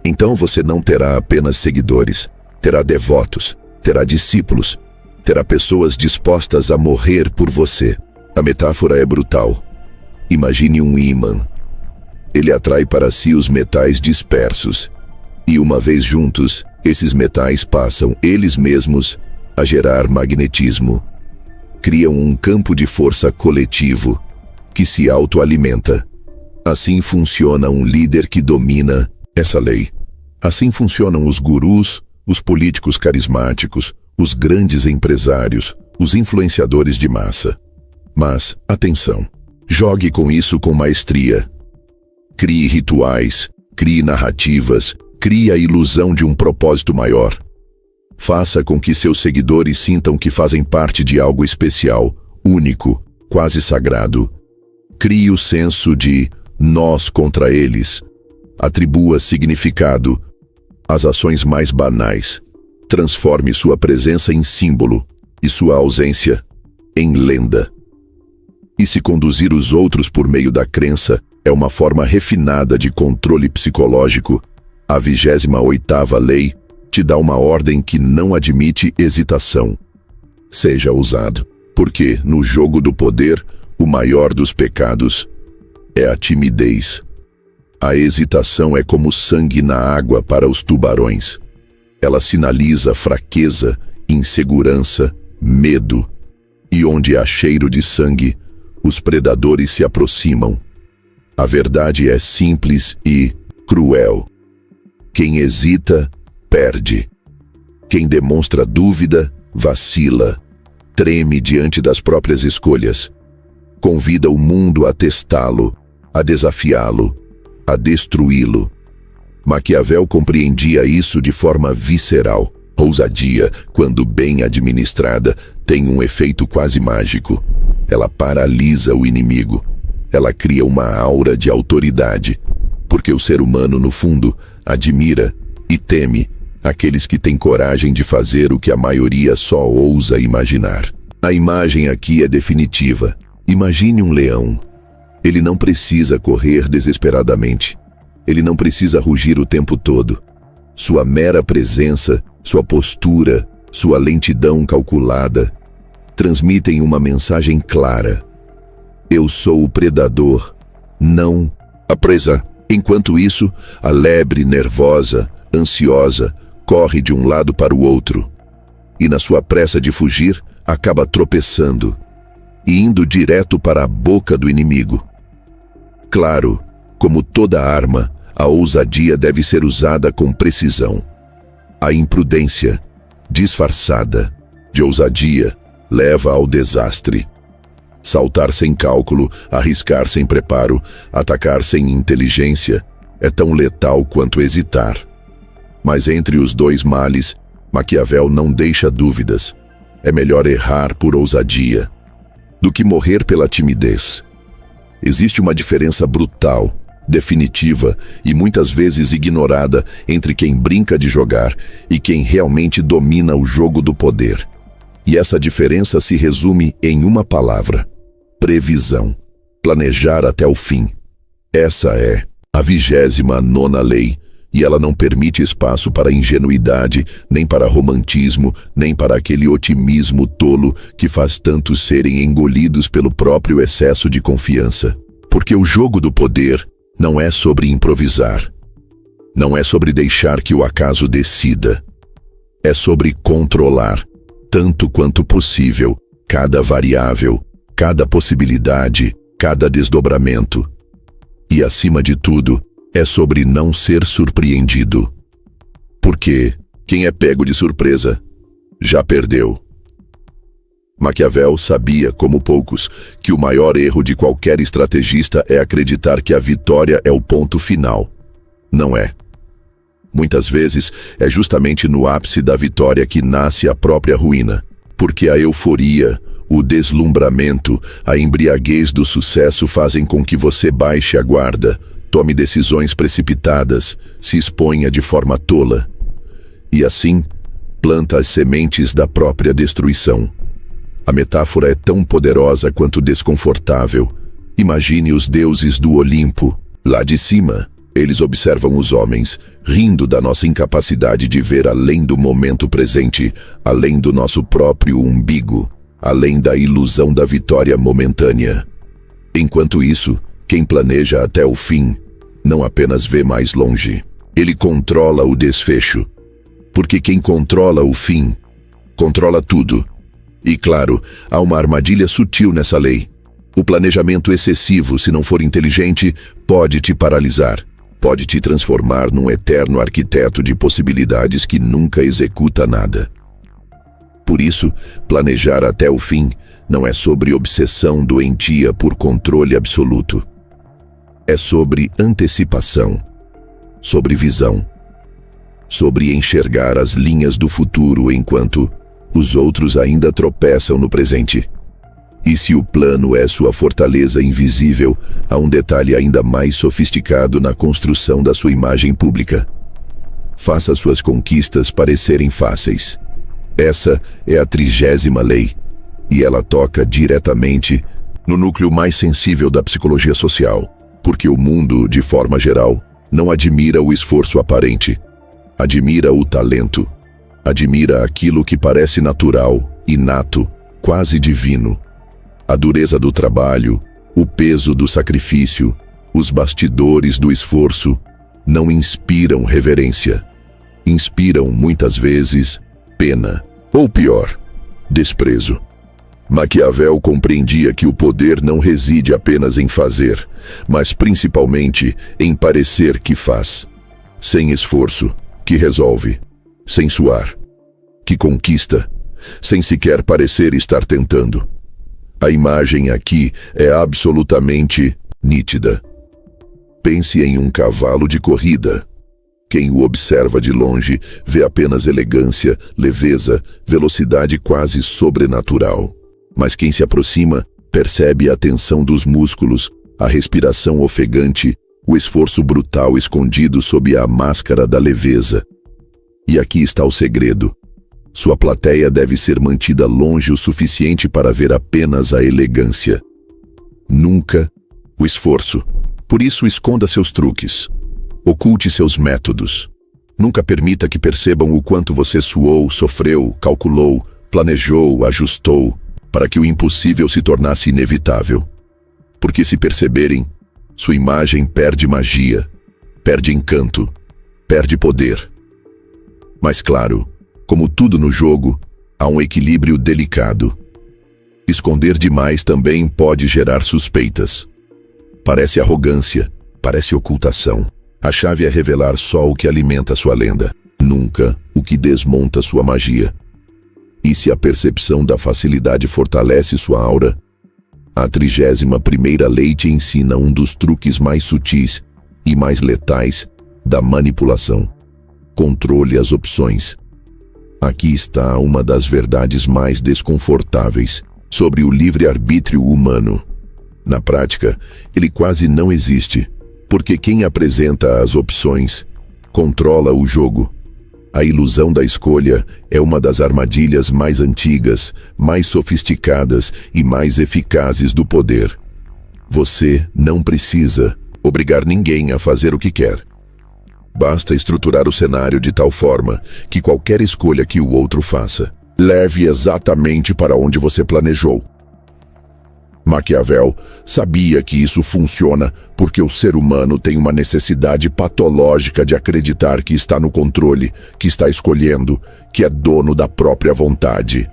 então você não terá apenas seguidores, terá devotos, terá discípulos, terá pessoas dispostas a morrer por você. A metáfora é brutal. Imagine um ímã. Ele atrai para si os metais dispersos. E uma vez juntos, esses metais passam, eles mesmos, a gerar magnetismo. Criam um campo de força coletivo, que se autoalimenta. Assim funciona um líder que domina essa lei. Assim funcionam os gurus, os políticos carismáticos, os grandes empresários, os influenciadores de massa. Mas, atenção, jogue com isso com maestria. Crie rituais, crie narrativas, crie a ilusão de um propósito maior. Faça com que seus seguidores sintam que fazem parte de algo especial, único, quase sagrado. Crie o senso de nós contra eles. Atribua significado às ações mais banais. Transforme sua presença em símbolo e sua ausência em lenda. E se conduzir os outros por meio da crença é uma forma refinada de controle psicológico, a 28ª lei te dá uma ordem que não admite hesitação. Seja ousado, porque no jogo do poder, o maior dos pecados é a timidez. A hesitação é como sangue na água para os tubarões. Ela sinaliza fraqueza, insegurança, medo. E onde há cheiro de sangue, os predadores se aproximam. A verdade é simples e cruel. Quem hesita, perde. Quem demonstra dúvida, vacila. Treme diante das próprias escolhas. Convida o mundo a testá-lo, a desafiá-lo, a destruí-lo. Maquiavel compreendia isso de forma visceral. Ousadia, quando bem administrada, tem um efeito quase mágico. Ela paralisa o inimigo. Ela cria uma aura de autoridade, porque o ser humano, no fundo, admira e teme aqueles que têm coragem de fazer o que a maioria só ousa imaginar. A imagem aqui é definitiva. Imagine um leão. Ele não precisa correr desesperadamente. Ele não precisa rugir o tempo todo. Sua mera presença, sua postura, sua lentidão calculada, transmitem uma mensagem clara. Eu sou o predador, não a presa. Enquanto isso, a lebre, nervosa, ansiosa, corre de um lado para o outro. E na sua pressa de fugir, acaba tropeçando e indo direto para a boca do inimigo. Claro, como toda arma, a ousadia deve ser usada com precisão. A imprudência, disfarçada de ousadia, leva ao desastre. Saltar sem cálculo, arriscar sem preparo, atacar sem inteligência, é tão letal quanto hesitar. Mas entre os dois males, Maquiavel não deixa dúvidas. É melhor errar por ousadia do que morrer pela timidez. Existe uma diferença brutal, definitiva e muitas vezes ignorada entre quem brinca de jogar e quem realmente domina o jogo do poder. E essa diferença se resume em uma palavra: previsão. Planejar até o fim. Essa é a 29ª lei, e ela não permite espaço para ingenuidade, nem para romantismo, nem para aquele otimismo tolo que faz tantos serem engolidos pelo próprio excesso de confiança. Porque o jogo do poder não é sobre improvisar. Não é sobre deixar que o acaso decida. É sobre controlar, tanto quanto possível, cada variável, cada possibilidade, cada desdobramento. E, acima de tudo, é sobre não ser surpreendido. Porque quem é pego de surpresa já perdeu. Maquiavel sabia, como poucos, que o maior erro de qualquer estrategista é acreditar que a vitória é o ponto final. Não é. Muitas vezes é justamente no ápice da vitória que nasce a própria ruína, porque a euforia, o deslumbramento, a embriaguez do sucesso fazem com que você baixe a guarda, tome decisões precipitadas, se exponha de forma tola. E assim, planta as sementes da própria destruição. A metáfora é tão poderosa quanto desconfortável. Imagine os deuses do Olimpo, lá de cima. Eles observam os homens, rindo da nossa incapacidade de ver além do momento presente, além do nosso próprio umbigo, além da ilusão da vitória momentânea. Enquanto isso, quem planeja até o fim não apenas vê mais longe, ele controla o desfecho. Porque quem controla o fim, controla tudo. E claro, há uma armadilha sutil nessa lei. O planejamento excessivo, se não for inteligente, pode te paralisar. Pode te transformar num eterno arquiteto de possibilidades que nunca executa nada. Por isso, planejar até o fim não é sobre obsessão doentia por controle absoluto. É sobre antecipação, sobre visão, sobre enxergar as linhas do futuro enquanto os outros ainda tropeçam no presente. E se o plano é sua fortaleza invisível, há um detalhe ainda mais sofisticado na construção da sua imagem pública. Faça suas conquistas parecerem fáceis. Essa é a 30ª lei, e ela toca diretamente no núcleo mais sensível da psicologia social, porque o mundo, de forma geral, não admira o esforço aparente, admira o talento, admira aquilo que parece natural, inato, quase divino. A dureza do trabalho, o peso do sacrifício, os bastidores do esforço não inspiram reverência. Inspiram, muitas vezes, pena, ou pior, desprezo. Maquiavel compreendia que o poder não reside apenas em fazer, mas principalmente em parecer que faz. Sem esforço, que resolve. Sem suar, que conquista. Sem sequer parecer estar tentando. A imagem aqui é absolutamente nítida. Pense em um cavalo de corrida. Quem o observa de longe vê apenas elegância, leveza, velocidade quase sobrenatural. Mas quem se aproxima percebe a tensão dos músculos, a respiração ofegante, o esforço brutal escondido sob a máscara da leveza. E aqui está o segredo. Sua plateia deve ser mantida longe o suficiente para ver apenas a elegância. Nunca o esforço. Por isso, esconda seus truques. Oculte seus métodos. Nunca permita que percebam o quanto você suou, sofreu, calculou, planejou, ajustou, para que o impossível se tornasse inevitável. Porque se perceberem, sua imagem perde magia, perde encanto, perde poder. Mas claro, como tudo no jogo, há um equilíbrio delicado. Esconder demais também pode gerar suspeitas. Parece arrogância, parece ocultação. A chave é revelar só o que alimenta sua lenda, nunca o que desmonta sua magia. E se a percepção da facilidade fortalece sua aura, a 31ª lei te ensina um dos truques mais sutis e mais letais da manipulação. Controle as opções. Aqui está uma das verdades mais desconfortáveis sobre o livre-arbítrio humano. Na prática, ele quase não existe, porque quem apresenta as opções controla o jogo. A ilusão da escolha é uma das armadilhas mais antigas, mais sofisticadas e mais eficazes do poder. Você não precisa obrigar ninguém a fazer o que quer. Basta estruturar o cenário de tal forma que qualquer escolha que o outro faça leve exatamente para onde você planejou. Maquiavel sabia que isso funciona porque o ser humano tem uma necessidade patológica de acreditar que está no controle, que está escolhendo, que é dono da própria vontade.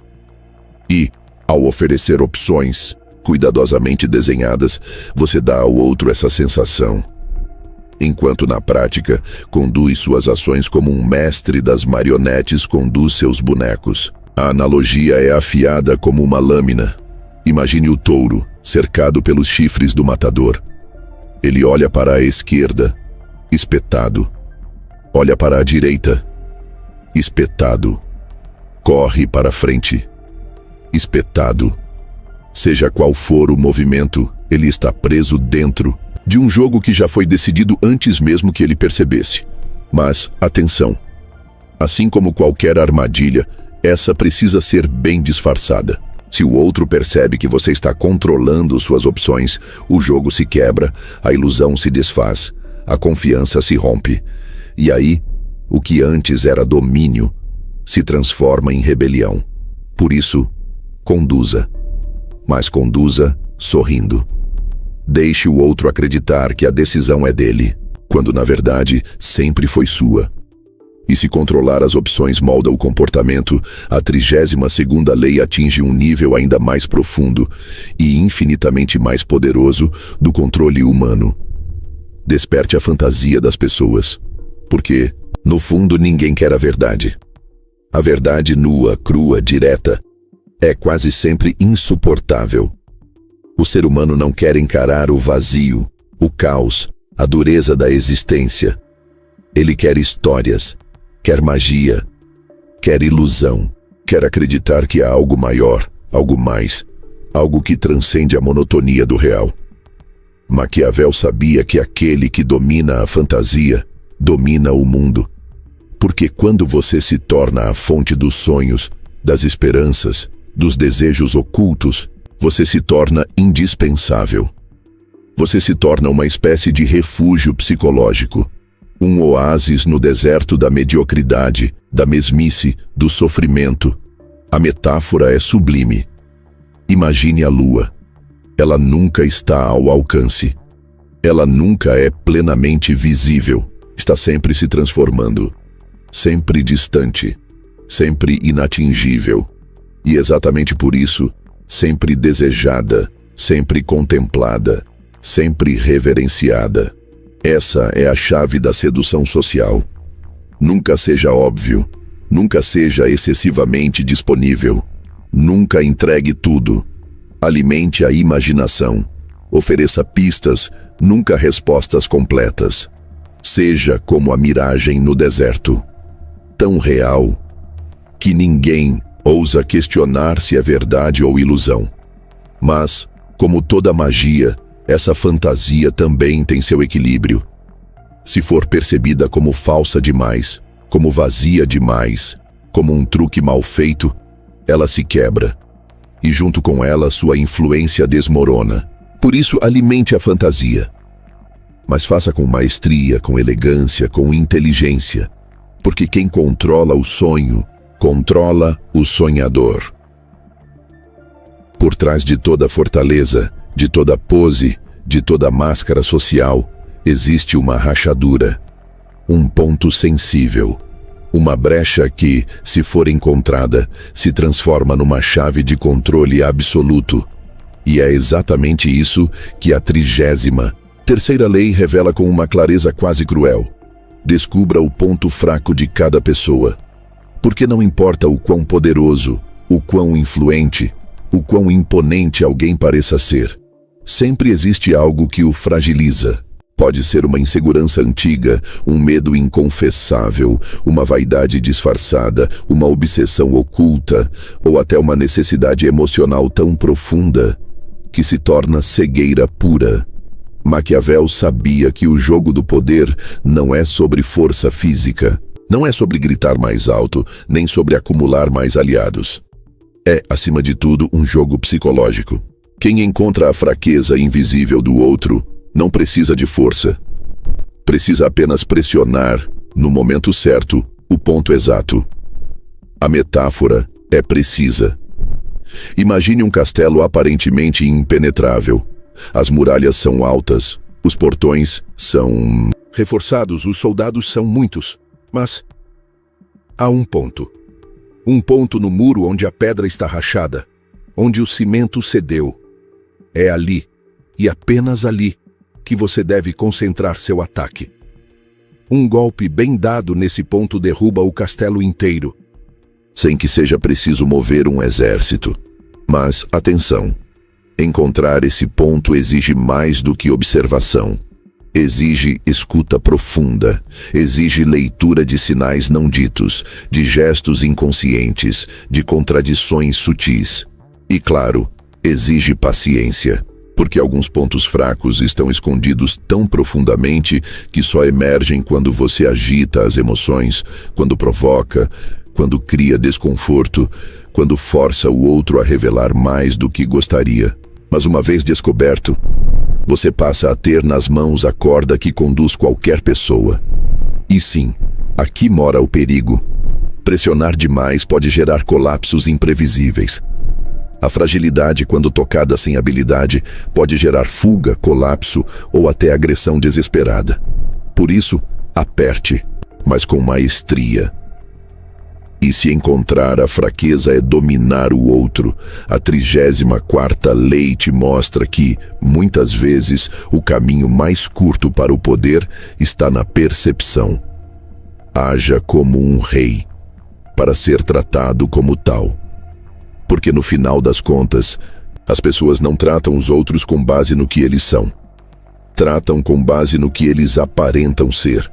E, ao oferecer opções cuidadosamente desenhadas, você dá ao outro essa sensação. Enquanto na prática, conduz suas ações como um mestre das marionetes conduz seus bonecos. A analogia é afiada como uma lâmina. Imagine o touro, cercado pelos chifres do matador. Ele olha para a esquerda, espetado. Olha para a direita, espetado. Corre para frente, espetado. Seja qual for o movimento, ele está preso dentro de um jogo que já foi decidido antes mesmo que ele percebesse. Mas, atenção! Assim como qualquer armadilha, essa precisa ser bem disfarçada. Se o outro percebe que você está controlando suas opções, o jogo se quebra, a ilusão se desfaz, a confiança se rompe. E aí, o que antes era domínio se transforma em rebelião. Por isso, conduza. Mas conduza sorrindo. Deixe o outro acreditar que a decisão é dele, quando na verdade sempre foi sua. E se controlar as opções molda o comportamento, a 32ª lei atinge um nível ainda mais profundo e infinitamente mais poderoso do controle humano. Desperte a fantasia das pessoas, porque, no fundo, ninguém quer a verdade. A verdade nua, crua, direta, é quase sempre insuportável. O ser humano não quer encarar o vazio, o caos, a dureza da existência. Ele quer histórias, quer magia, quer ilusão, quer acreditar que há algo maior, algo mais, algo que transcende a monotonia do real. Maquiavel sabia que aquele que domina a fantasia, domina o mundo. Porque quando você se torna a fonte dos sonhos, das esperanças, dos desejos ocultos, você se torna indispensável. Você se torna uma espécie de refúgio psicológico. Um oásis no deserto da mediocridade, da mesmice, do sofrimento. A metáfora é sublime. Imagine a lua. Ela nunca está ao alcance. Ela nunca é plenamente visível. Está sempre se transformando. Sempre distante. Sempre inatingível. E exatamente por isso, sempre desejada, sempre contemplada, sempre reverenciada. Essa é a chave da sedução social. Nunca seja óbvio, nunca seja excessivamente disponível, nunca entregue tudo. Alimente a imaginação, ofereça pistas, nunca respostas completas. Seja como a miragem no deserto, tão real que ninguém ousa questionar se é verdade ou ilusão. Mas, como toda magia, essa fantasia também tem seu equilíbrio. Se for percebida como falsa demais, como vazia demais, como um truque mal feito, ela se quebra. E junto com ela, sua influência desmorona. Por isso, alimente a fantasia. Mas faça com maestria, com elegância, com inteligência. Porque quem controla o sonho, controla o sonhador. Por trás de toda fortaleza, de toda pose, de toda máscara social, existe uma rachadura, um ponto sensível, uma brecha que, se for encontrada, se transforma numa chave de controle absoluto. E é exatamente isso que a 33ª lei revela com uma clareza quase cruel. Descubra o ponto fraco de cada pessoa. Porque não importa o quão poderoso, o quão influente, o quão imponente alguém pareça ser, sempre existe algo que o fragiliza. Pode ser uma insegurança antiga, um medo inconfessável, uma vaidade disfarçada, uma obsessão oculta, ou até uma necessidade emocional tão profunda que se torna cegueira pura. Maquiavel sabia que o jogo do poder não é sobre força física. Não é sobre gritar mais alto, nem sobre acumular mais aliados. É, acima de tudo, um jogo psicológico. Quem encontra a fraqueza invisível do outro não precisa de força. Precisa apenas pressionar, no momento certo, o ponto exato. A metáfora é precisa. Imagine um castelo aparentemente impenetrável. As muralhas são altas, os portões são reforçados, os soldados são muitos. Mas há um ponto. Um ponto no muro onde a pedra está rachada, onde o cimento cedeu. É ali, e apenas ali, que você deve concentrar seu ataque. Um golpe bem dado nesse ponto derruba o castelo inteiro, sem que seja preciso mover um exército. Mas, atenção, encontrar esse ponto exige mais do que observação. Exige escuta profunda, exige leitura de sinais não ditos, de gestos inconscientes, de contradições sutis. E, claro, exige paciência, porque alguns pontos fracos estão escondidos tão profundamente que só emergem quando você agita as emoções, quando provoca, quando cria desconforto, quando força o outro a revelar mais do que gostaria. Mas uma vez descoberto, você passa a ter nas mãos a corda que conduz qualquer pessoa. E sim, aqui mora o perigo. Pressionar demais pode gerar colapsos imprevisíveis. A fragilidade, quando tocada sem habilidade, pode gerar fuga, colapso ou até agressão desesperada. Por isso, aperte, mas com maestria. E se encontrar a fraqueza é dominar o outro, a 34ª lei te mostra que, muitas vezes, o caminho mais curto para o poder está na percepção. Haja como um rei, para ser tratado como tal. Porque no final das contas, as pessoas não tratam os outros com base no que eles são. Tratam com base no que eles aparentam ser.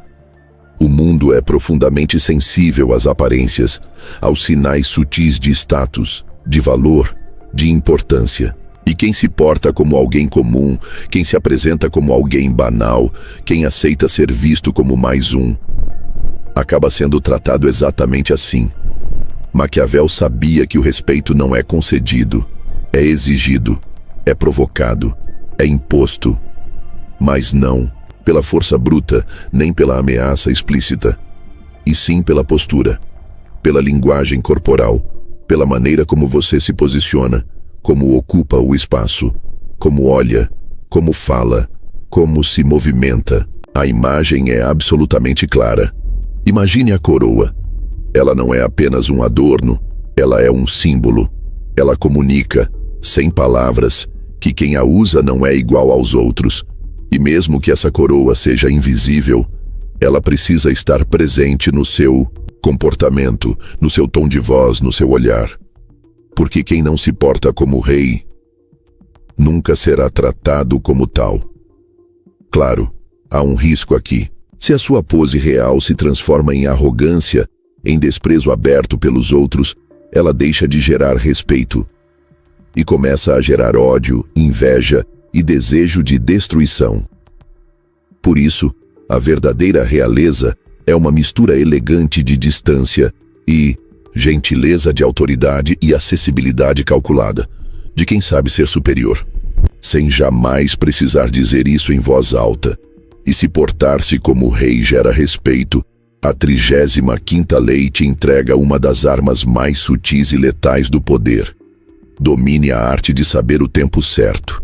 O mundo é profundamente sensível às aparências, aos sinais sutis de status, de valor, de importância. E quem se porta como alguém comum, quem se apresenta como alguém banal, quem aceita ser visto como mais um, acaba sendo tratado exatamente assim. Maquiavel sabia que o respeito não é concedido, é exigido, é provocado, é imposto. Mas não pela força bruta, nem pela ameaça explícita, e sim pela postura, pela linguagem corporal, pela maneira como você se posiciona, como ocupa o espaço, como olha, como fala, como se movimenta. A imagem é absolutamente clara. Imagine a coroa. Ela não é apenas um adorno, ela é um símbolo. Ela comunica, sem palavras, que quem a usa não é igual aos outros. E mesmo que essa coroa seja invisível, ela precisa estar presente no seu comportamento, no seu tom de voz, no seu olhar. Porque quem não se porta como rei, nunca será tratado como tal. Claro, há um risco aqui. Se a sua pose real se transforma em arrogância, em desprezo aberto pelos outros, ela deixa de gerar respeito e começa a gerar ódio, inveja e desejo de destruição. Por isso, a verdadeira realeza é uma mistura elegante de distância e gentileza de autoridade e acessibilidade calculada, de quem sabe ser superior, sem jamais precisar dizer isso em voz alta. E se portar-se como rei gera respeito, a 35ª lei te entrega uma das armas mais sutis e letais do poder. Domine a arte de saber o tempo certo.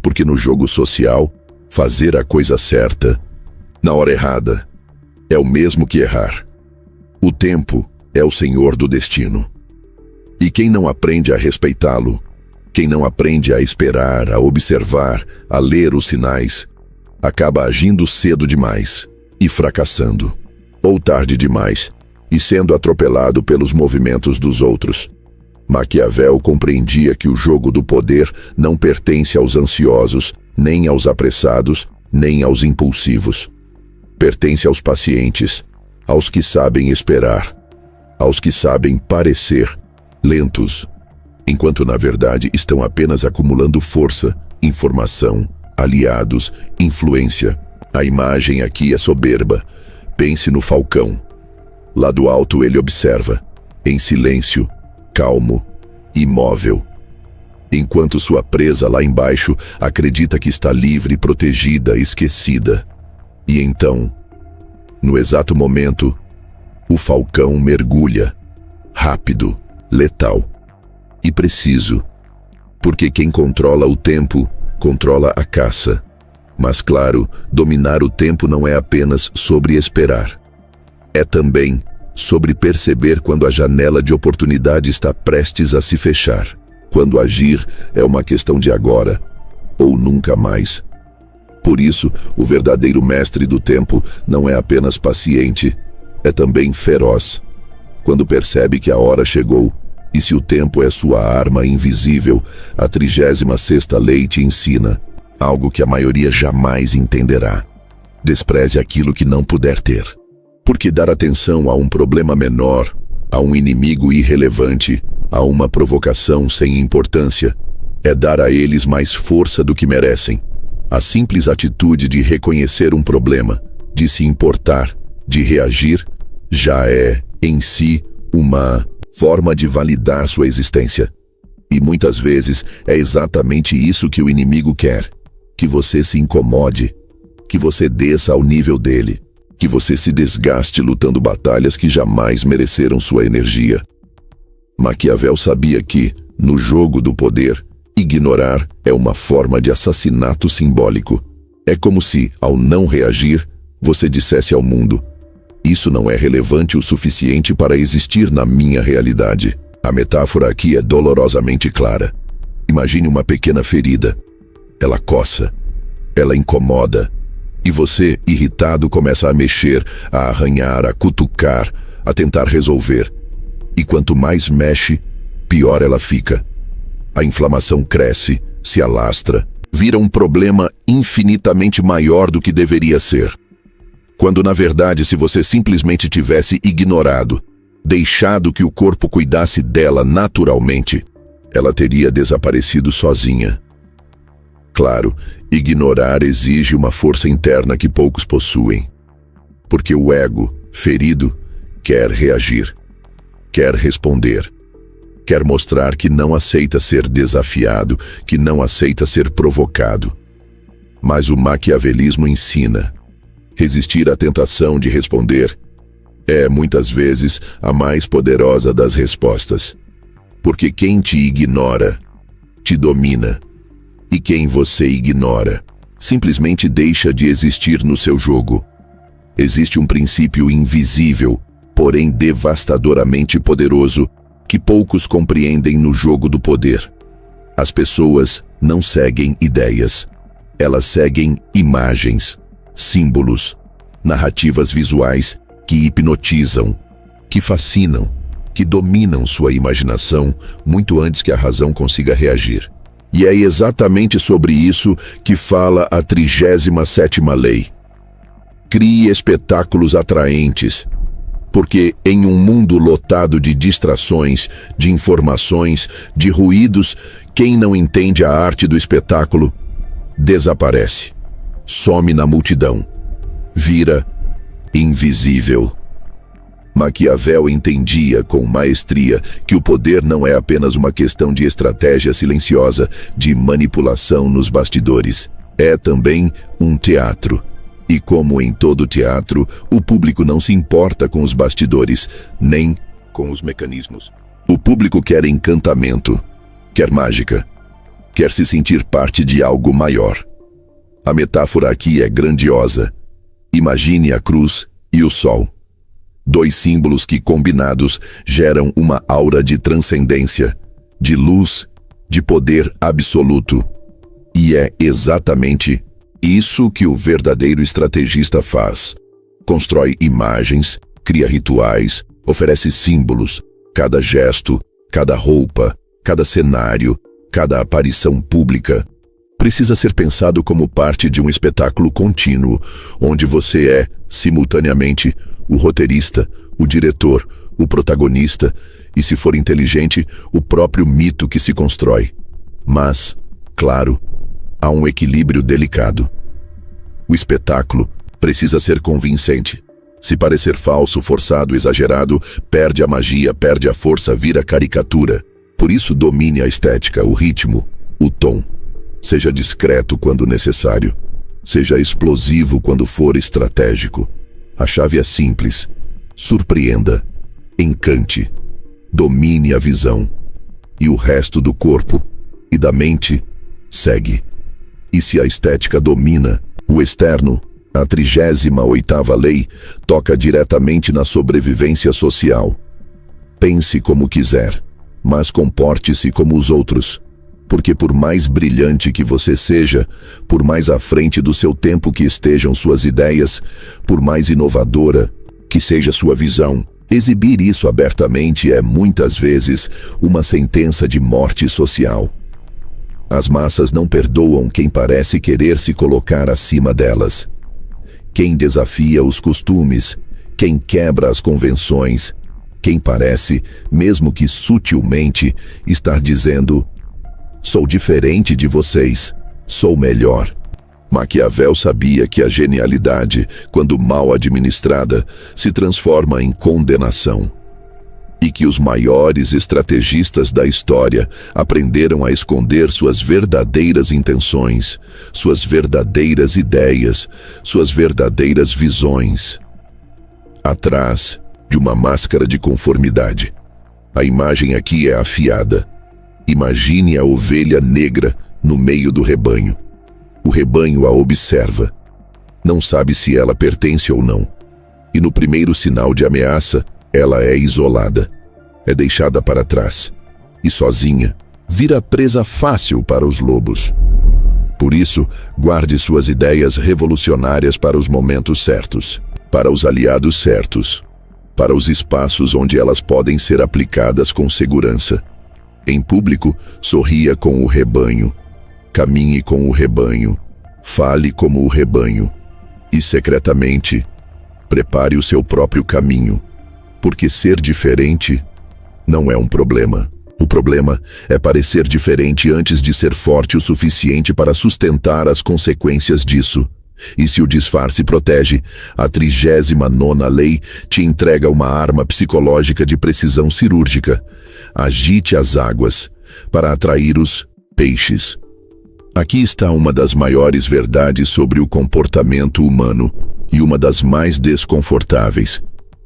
Porque no jogo social, fazer a coisa certa, na hora errada, é o mesmo que errar. O tempo é o senhor do destino. E quem não aprende a respeitá-lo, quem não aprende a esperar, a observar, a ler os sinais, acaba agindo cedo demais e fracassando, ou tarde demais e sendo atropelado pelos movimentos dos outros. Maquiavel compreendia que o jogo do poder não pertence aos ansiosos, nem aos apressados, nem aos impulsivos. Pertence aos pacientes, aos que sabem esperar, aos que sabem parecer lentos, enquanto na verdade estão apenas acumulando força, informação, aliados, influência. A imagem aqui é soberba. Pense no falcão. Lá do alto ele observa, em silêncio, calmo, imóvel. enquanto sua presa lá embaixo acredita que está livre, protegida, esquecida. E então, no exato momento, o falcão mergulha, rápido, letal e preciso, porque quem controla o tempo, controla a caça. Mas claro, dominar o tempo não é apenas sobre esperar. É também sobre perceber quando a janela de oportunidade está prestes a se fechar. Quando agir é uma questão de agora ou nunca mais. Por isso, o verdadeiro mestre do tempo não é apenas paciente, é também feroz. Quando percebe que a hora chegou, e se o tempo é sua arma invisível, a 36ª lei te ensina algo que a maioria jamais entenderá. Despreze aquilo que não puder ter. Porque dar atenção a um problema menor, a um inimigo irrelevante, a uma provocação sem importância, é dar a eles mais força do que merecem. A simples atitude de reconhecer um problema, de se importar, de reagir, já é, em si, uma forma de validar sua existência. E muitas vezes é exatamente isso que o inimigo quer. Que você se incomode, que você desça ao nível dele, que você se desgaste lutando batalhas que jamais mereceram sua energia. Maquiavel sabia que, no jogo do poder, ignorar é uma forma de assassinato simbólico. É como se, ao não reagir, você dissesse ao mundo: isso não é relevante o suficiente para existir na minha realidade. A metáfora aqui é dolorosamente clara. Imagine uma pequena ferida. Ela coça, ela incomoda, e você, irritado, começa a mexer, a arranhar, a cutucar, a tentar resolver. E quanto mais mexe, pior ela fica. A inflamação cresce, se alastra, vira um problema infinitamente maior do que deveria ser. Quando, na verdade, se você simplesmente tivesse ignorado, deixado que o corpo cuidasse dela naturalmente, ela teria desaparecido sozinha. Claro, ignorar exige uma força interna que poucos possuem. Porque o ego, ferido, quer reagir, quer responder, quer mostrar que não aceita ser desafiado, que não aceita ser provocado. Mas o maquiavelismo ensina: resistir à tentação de responder é, muitas vezes, a mais poderosa das respostas. Porque quem te ignora, te domina. E quem você ignora, simplesmente deixa de existir no seu jogo. Existe um princípio invisível, porém devastadoramente poderoso, que poucos compreendem no jogo do poder. As pessoas não seguem ideias. Elas seguem imagens, símbolos, narrativas visuais que hipnotizam, que fascinam, que dominam sua imaginação muito antes que a razão consiga reagir. E é exatamente sobre isso que fala a 37ª lei. Crie espetáculos atraentes, porque em um mundo lotado de distrações, de informações, de ruídos, quem não entende a arte do espetáculo desaparece, some na multidão, vira invisível. Maquiavel entendia com maestria que o poder não é apenas uma questão de estratégia silenciosa, de manipulação nos bastidores. É também um teatro. E como em todo teatro, o público não se importa com os bastidores, nem com os mecanismos. O público quer encantamento, quer mágica, quer se sentir parte de algo maior. A metáfora aqui é grandiosa. Imagine a cruz e o sol. Dois símbolos que, combinados, geram uma aura de transcendência, de luz, de poder absoluto. E é exatamente isso que o verdadeiro estrategista faz. Constrói imagens, cria rituais, oferece símbolos. Cada gesto, cada roupa, cada cenário, cada aparição pública precisa ser pensado como parte de um espetáculo contínuo, onde você é, simultaneamente, o roteirista, o diretor, o protagonista e, se for inteligente, o próprio mito que se constrói. Mas, claro, há um equilíbrio delicado. O espetáculo precisa ser convincente. Se parecer falso, forçado, exagerado, perde a magia, perde a força, vira caricatura. Por isso, domine a estética, o ritmo, o tom. Seja discreto quando necessário. Seja explosivo quando for estratégico. A chave é simples. Surpreenda. Encante. Domine a visão. E o resto do corpo e da mente segue. E se a estética domina o externo, a 38ª lei toca diretamente na sobrevivência social. Pense como quiser, mas comporte-se como os outros. Porque por mais brilhante que você seja, por mais à frente do seu tempo que estejam suas ideias, por mais inovadora que seja sua visão, exibir isso abertamente é muitas vezes uma sentença de morte social. As massas não perdoam quem parece querer se colocar acima delas. Quem desafia os costumes, quem quebra as convenções, quem parece, mesmo que sutilmente, estar dizendo: sou diferente de vocês, sou melhor. Maquiavel sabia que a genialidade, quando mal administrada, se transforma em condenação. E que os maiores estrategistas da história aprenderam a esconder suas verdadeiras intenções, suas verdadeiras ideias, suas verdadeiras visões atrás de uma máscara de conformidade. A imagem aqui é afiada. Imagine a ovelha negra no meio do rebanho. O rebanho a observa. Não sabe se ela pertence ou não. E no primeiro sinal de ameaça, ela é isolada. É deixada para trás. E sozinha, vira presa fácil para os lobos. Por isso, guarde suas ideias revolucionárias para os momentos certos, para os aliados certos, para os espaços onde elas podem ser aplicadas com segurança. Em público, sorria com o rebanho. Caminhe com o rebanho. Fale como o rebanho. E secretamente, prepare o seu próprio caminho. Porque ser diferente não é um problema. O problema é parecer diferente antes de ser forte o suficiente para sustentar as consequências disso. E se o disfarce protege, a 39ª lei te entrega uma arma psicológica de precisão cirúrgica. Agite as águas para atrair os peixes. Aqui está uma das maiores verdades sobre o comportamento humano e uma das mais desconfortáveis.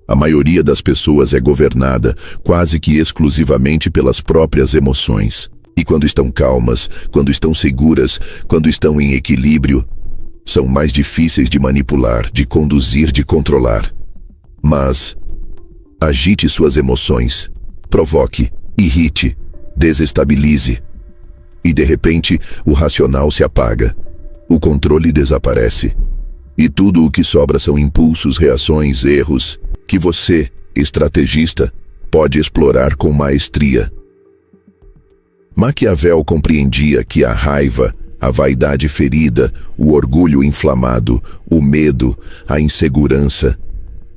A maioria das pessoas é governada quase que exclusivamente pelas próprias emoções. E quando estão calmas, quando estão seguras, quando estão em equilíbrio, são mais difíceis de manipular, de conduzir, de controlar. Mas agite suas emoções, provoque, irrite, desestabilize. E de repente, o racional se apaga, o controle desaparece. E tudo o que sobra são impulsos, reações, erros, que você, estrategista, pode explorar com maestria. Maquiavel compreendia que a raiva, a vaidade ferida, o orgulho inflamado, o medo, a insegurança,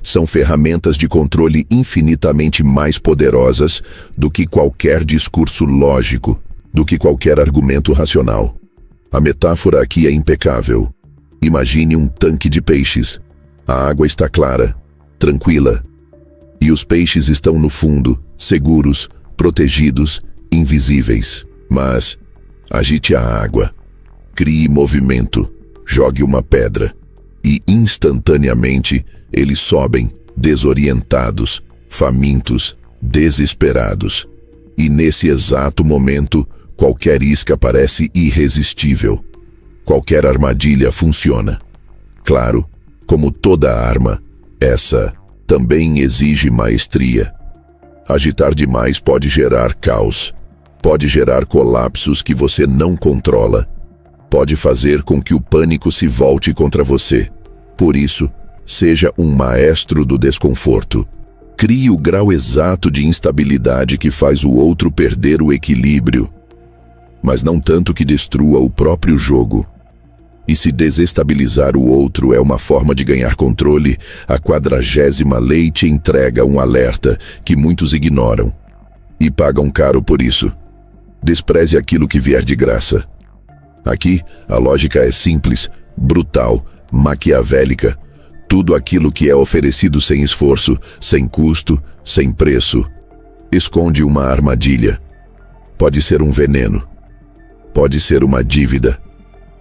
são ferramentas de controle infinitamente mais poderosas do que qualquer discurso lógico, do que qualquer argumento racional. A metáfora aqui é impecável. Imagine um tanque de peixes. A água está clara, tranquila, e os peixes estão no fundo, seguros, protegidos, invisíveis. Mas agite a água, crie movimento, jogue uma pedra, e instantaneamente eles sobem, desorientados, famintos, desesperados. E nesse exato momento, qualquer isca parece irresistível. Qualquer armadilha funciona. Claro, como toda arma, essa também exige maestria. Agitar demais pode gerar caos, pode gerar colapsos que você não controla, pode fazer com que o pânico se volte contra você. Por isso, seja um maestro do desconforto. Crie o grau exato de instabilidade que faz o outro perder o equilíbrio, mas não tanto que destrua o próprio jogo. E se desestabilizar o outro é uma forma de ganhar controle, a 40ª lei te entrega um alerta que muitos ignoram e pagam caro por isso. Despreze aquilo que vier de graça. Aqui, a lógica é simples, brutal, maquiavélica. Tudo aquilo que é oferecido sem esforço, sem custo, sem preço, esconde uma armadilha. Pode ser um veneno. Pode ser uma dívida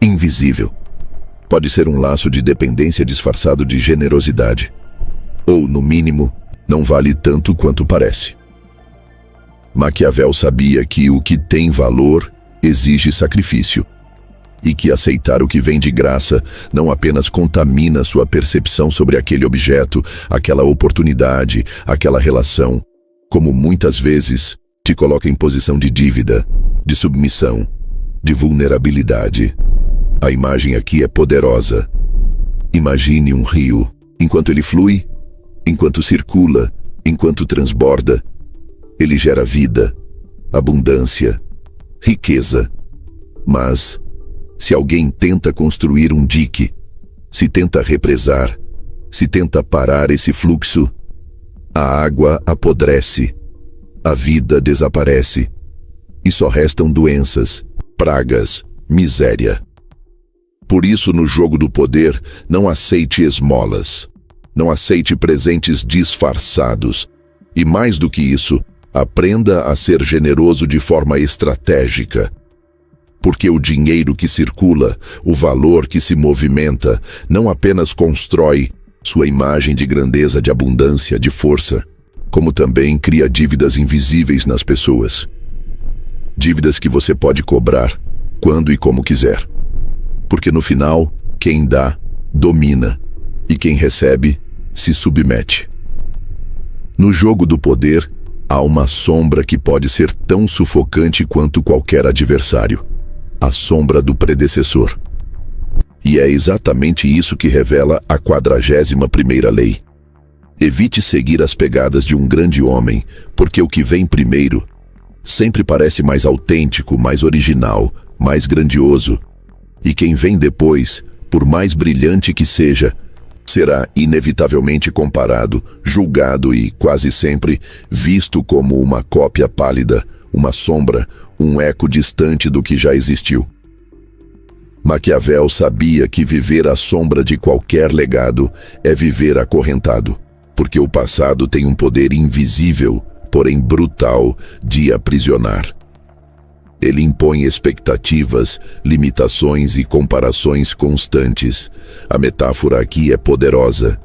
invisível. Pode ser um laço de dependência disfarçado de generosidade. Ou, no mínimo, não vale tanto quanto parece. Maquiavel sabia que o que tem valor exige sacrifício, e que aceitar o que vem de graça não apenas contamina sua percepção sobre aquele objeto, aquela oportunidade, aquela relação, como muitas vezes te coloca em posição de dívida, de submissão, de vulnerabilidade. A imagem aqui é poderosa. Imagine um rio. Enquanto ele flui, enquanto circula, enquanto transborda, ele gera vida, abundância, riqueza. Mas, se alguém tenta construir um dique, se tenta represar, se tenta parar esse fluxo, a água apodrece, a vida desaparece, e só restam doenças, pragas, miséria. Por isso, no jogo do poder, não aceite esmolas, não aceite presentes disfarçados, e mais do que isso, aprenda a ser generoso de forma estratégica. Porque o dinheiro que circula, o valor que se movimenta, não apenas constrói sua imagem de grandeza, de abundância, de força, como também cria dívidas invisíveis nas pessoas. Dívidas que você pode cobrar quando e como quiser. Porque no final, quem dá, domina, e quem recebe, se submete. No jogo do poder, há uma sombra que pode ser tão sufocante quanto qualquer adversário. A sombra do predecessor. E é exatamente isso que revela a 41ª lei. Evite seguir as pegadas de um grande homem, porque o que vem primeiro sempre parece mais autêntico, mais original, mais grandioso. E quem vem depois, por mais brilhante que seja, será inevitavelmente comparado, julgado e, quase sempre, visto como uma cópia pálida, uma sombra, um eco distante do que já existiu. Maquiavel sabia que viver à sombra de qualquer legado é viver acorrentado, porque o passado tem um poder invisível, porém brutal, de aprisionar. Ele impõe expectativas, limitações e comparações constantes. A metáfora aqui é poderosa.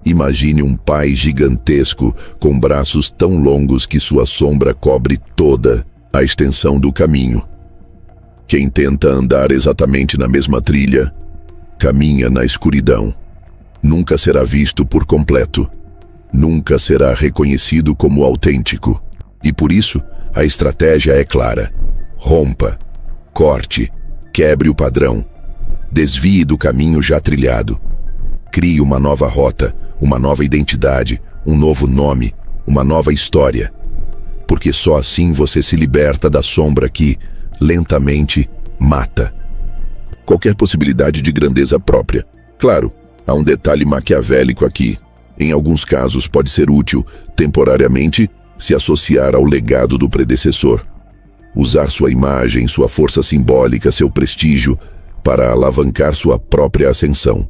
Imagine um pai gigantesco com braços tão longos que sua sombra cobre toda a extensão do caminho. Quem tenta andar exatamente na mesma trilha, caminha na escuridão. Nunca será visto por completo. Nunca será reconhecido como autêntico. E por isso, a estratégia é clara. Rompa, corte, quebre o padrão. Desvie do caminho já trilhado. Crie uma nova rota, uma nova identidade, um novo nome, uma nova história. Porque só assim você se liberta da sombra que, lentamente, mata qualquer possibilidade de grandeza própria. Claro, há um detalhe maquiavélico aqui. Em alguns casos pode ser útil, temporariamente, se associar ao legado do predecessor. Usar sua imagem, sua força simbólica, seu prestígio, para alavancar sua própria ascensão.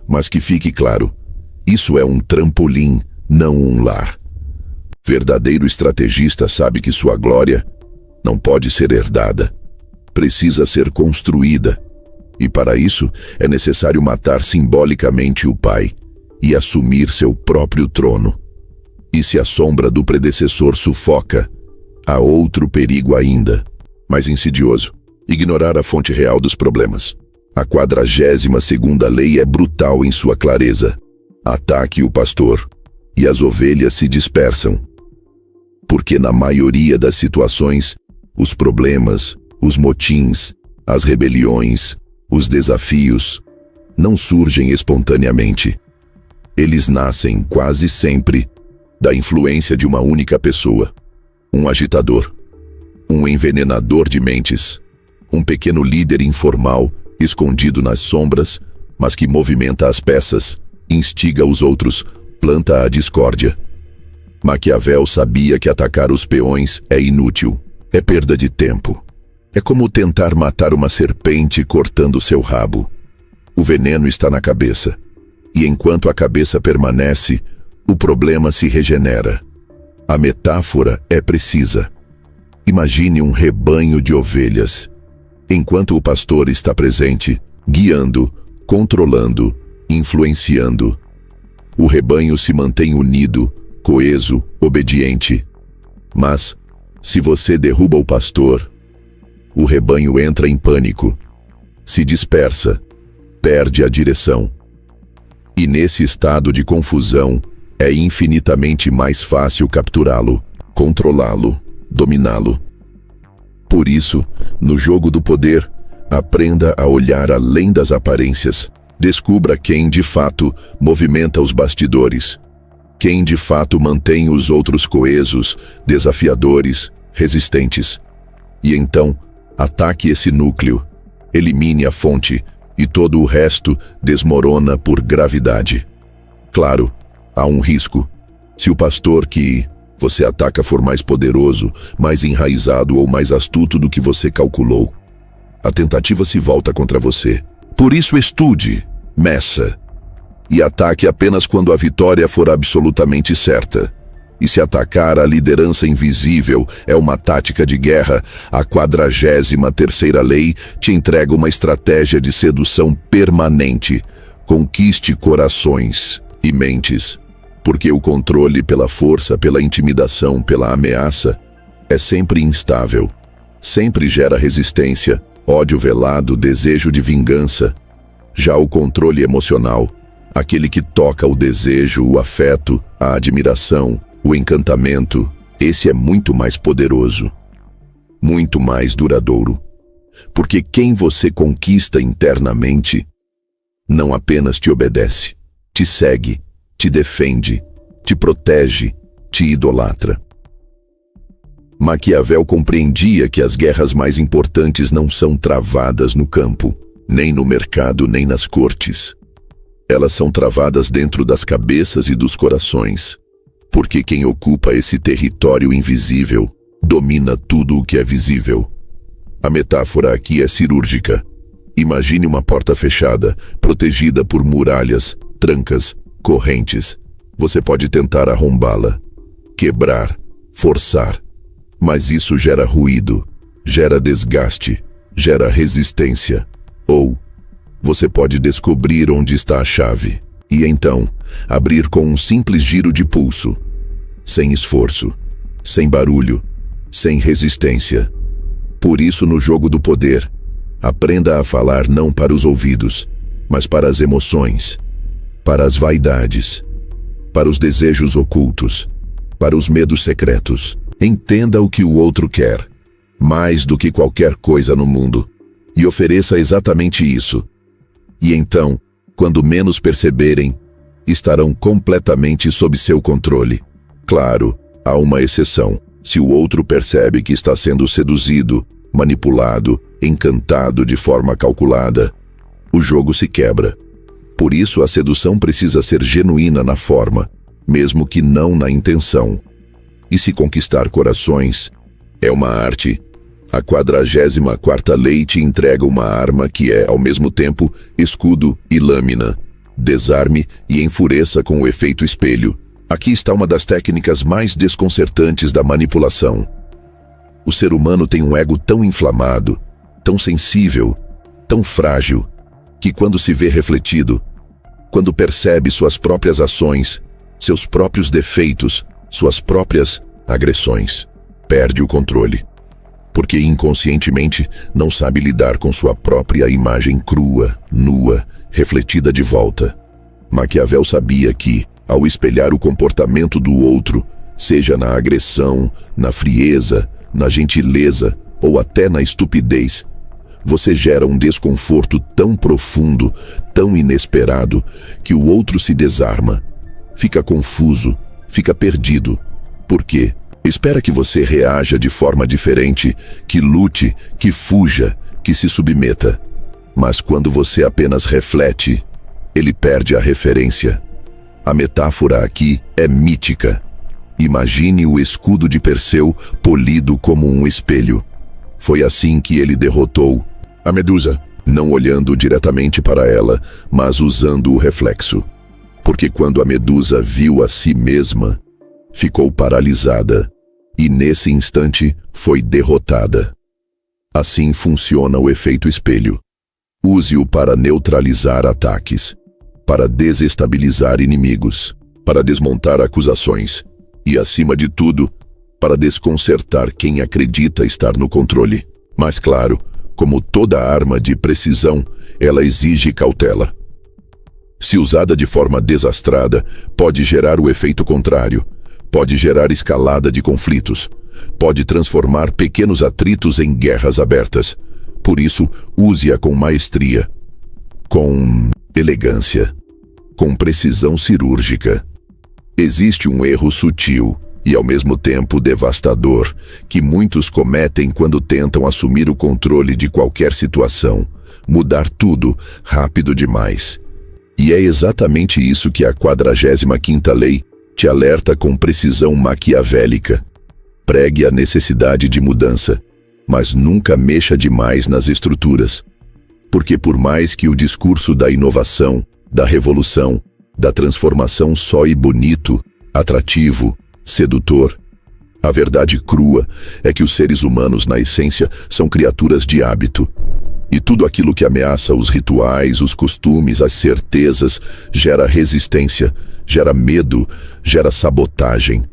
Mas que fique claro, isso é um trampolim, não um lar. Verdadeiro estrategista sabe que sua glória não pode ser herdada. Precisa ser construída. E para isso é necessário matar simbolicamente o pai e assumir seu próprio trono. E se a sombra do predecessor sufoca, há outro perigo ainda, mais insidioso: ignorar a fonte real dos problemas. A 42ª lei é brutal em sua clareza. Ataque o pastor, e as ovelhas se dispersam. Porque na maioria das situações, os problemas, os motins, as rebeliões, os desafios, não surgem espontaneamente. Eles nascem, quase sempre, da influência de uma única pessoa. Um agitador, um envenenador de mentes, um pequeno líder informal, escondido nas sombras, mas que movimenta as peças, instiga os outros, planta a discórdia. Maquiavel sabia que atacar os peões é inútil, é perda de tempo. É como tentar matar uma serpente cortando seu rabo. O veneno está na cabeça, e enquanto a cabeça permanece, o problema se regenera. A metáfora é precisa. Imagine um rebanho de ovelhas. Enquanto o pastor está presente, guiando, controlando, influenciando, o rebanho se mantém unido, coeso, obediente. Mas, se você derruba o pastor, o rebanho entra em pânico, se dispersa, perde a direção. E nesse estado de confusão, é infinitamente mais fácil capturá-lo, controlá-lo, dominá-lo. Por isso, no jogo do poder, aprenda a olhar além das aparências. Descubra quem de fato movimenta os bastidores, quem de fato mantém os outros coesos, desafiadores, resistentes. E então, ataque esse núcleo, elimine a fonte e todo o resto desmorona por gravidade. Claro, há um risco. Se o pastor que você ataca for mais poderoso, mais enraizado ou mais astuto do que você calculou, a tentativa se volta contra você. Por isso estude, meça e ataque apenas quando a vitória for absolutamente certa. E se atacar a liderança invisível é uma tática de guerra, a 43ª lei te entrega uma estratégia de sedução permanente. Conquiste corações e mentes, porque o controle pela força, pela intimidação, pela ameaça é sempre instável, sempre gera resistência, ódio velado, desejo de vingança. Já o controle emocional, aquele que toca o desejo, o afeto, a admiração, o encantamento, esse é muito mais poderoso, muito mais duradouro. Porque quem você conquista internamente não apenas te obedece, te segue, te defende, te protege, te idolatra. Maquiavel compreendia que as guerras mais importantes não são travadas no campo, nem no mercado, nem nas cortes. Elas são travadas dentro das cabeças e dos corações. Porque quem ocupa esse território invisível domina tudo o que é visível. A metáfora aqui é cirúrgica. Imagine uma porta fechada, protegida por muralhas, trancas, correntes. Você pode tentar arrombá-la, quebrar, forçar. Mas isso gera ruído, gera desgaste, gera resistência. Ou você pode descobrir onde está a chave. E então, abrir com um simples giro de pulso, sem esforço, sem barulho, sem resistência. Por isso, no jogo do poder, aprenda a falar não para os ouvidos, mas para as emoções, para as vaidades, para os desejos ocultos, para os medos secretos. Entenda o que o outro quer, mais do que qualquer coisa no mundo, e ofereça exatamente isso. E então, quando menos perceberem, estarão completamente sob seu controle. Claro, há uma exceção. Se o outro percebe que está sendo seduzido, manipulado, encantado de forma calculada, o jogo se quebra. Por isso, a sedução precisa ser genuína na forma, mesmo que não na intenção. E se conquistar corações é uma arte, a 44ª lei te entrega uma arma que é, ao mesmo tempo, escudo e lâmina. Desarme e enfureça com o efeito espelho. Aqui está uma das técnicas mais desconcertantes da manipulação. O ser humano tem um ego tão inflamado, tão sensível, tão frágil, que quando se vê refletido, quando percebe suas próprias ações, seus próprios defeitos, suas próprias agressões, perde o controle. Porque inconscientemente não sabe lidar com sua própria imagem crua, nua, refletida de volta. Maquiavel sabia que, ao espelhar o comportamento do outro, seja na agressão, na frieza, na gentileza ou até na estupidez, você gera um desconforto tão profundo, tão inesperado, que o outro se desarma, fica confuso, fica perdido. Por quê? Espera que você reaja de forma diferente, que lute, que fuja, que se submeta. Mas quando você apenas reflete, ele perde a referência. A metáfora aqui é mítica. Imagine o escudo de Perseu polido como um espelho. Foi assim que ele derrotou a Medusa, não olhando diretamente para ela, mas usando o reflexo. Porque quando a Medusa viu a si mesma, ficou paralisada, e nesse instante foi derrotada. Assim funciona o efeito espelho. Use-o para neutralizar ataques, para desestabilizar inimigos, para desmontar acusações e, acima de tudo, para desconcertar quem acredita estar no controle. Mas claro, como toda arma de precisão, ela exige cautela. Se usada de forma desastrada, pode gerar o efeito contrário, pode gerar escalada de conflitos, pode transformar pequenos atritos em guerras abertas. Por isso, use-a com maestria, com elegância, com precisão cirúrgica. Existe um erro sutil e, ao mesmo tempo, devastador, que muitos cometem quando tentam assumir o controle de qualquer situação, mudar tudo rápido demais. E é exatamente isso que a 45ª lei te alerta com precisão maquiavélica. Pregue a necessidade de mudança, mas nunca mexa demais nas estruturas. Porque por mais que o discurso da inovação, da revolução, da transformação soe bonito, atrativo, sedutor, a verdade crua é que os seres humanos, na essência, são criaturas de hábito. E tudo aquilo que ameaça os rituais, os costumes, as certezas, gera resistência, gera medo, gera sabotagem.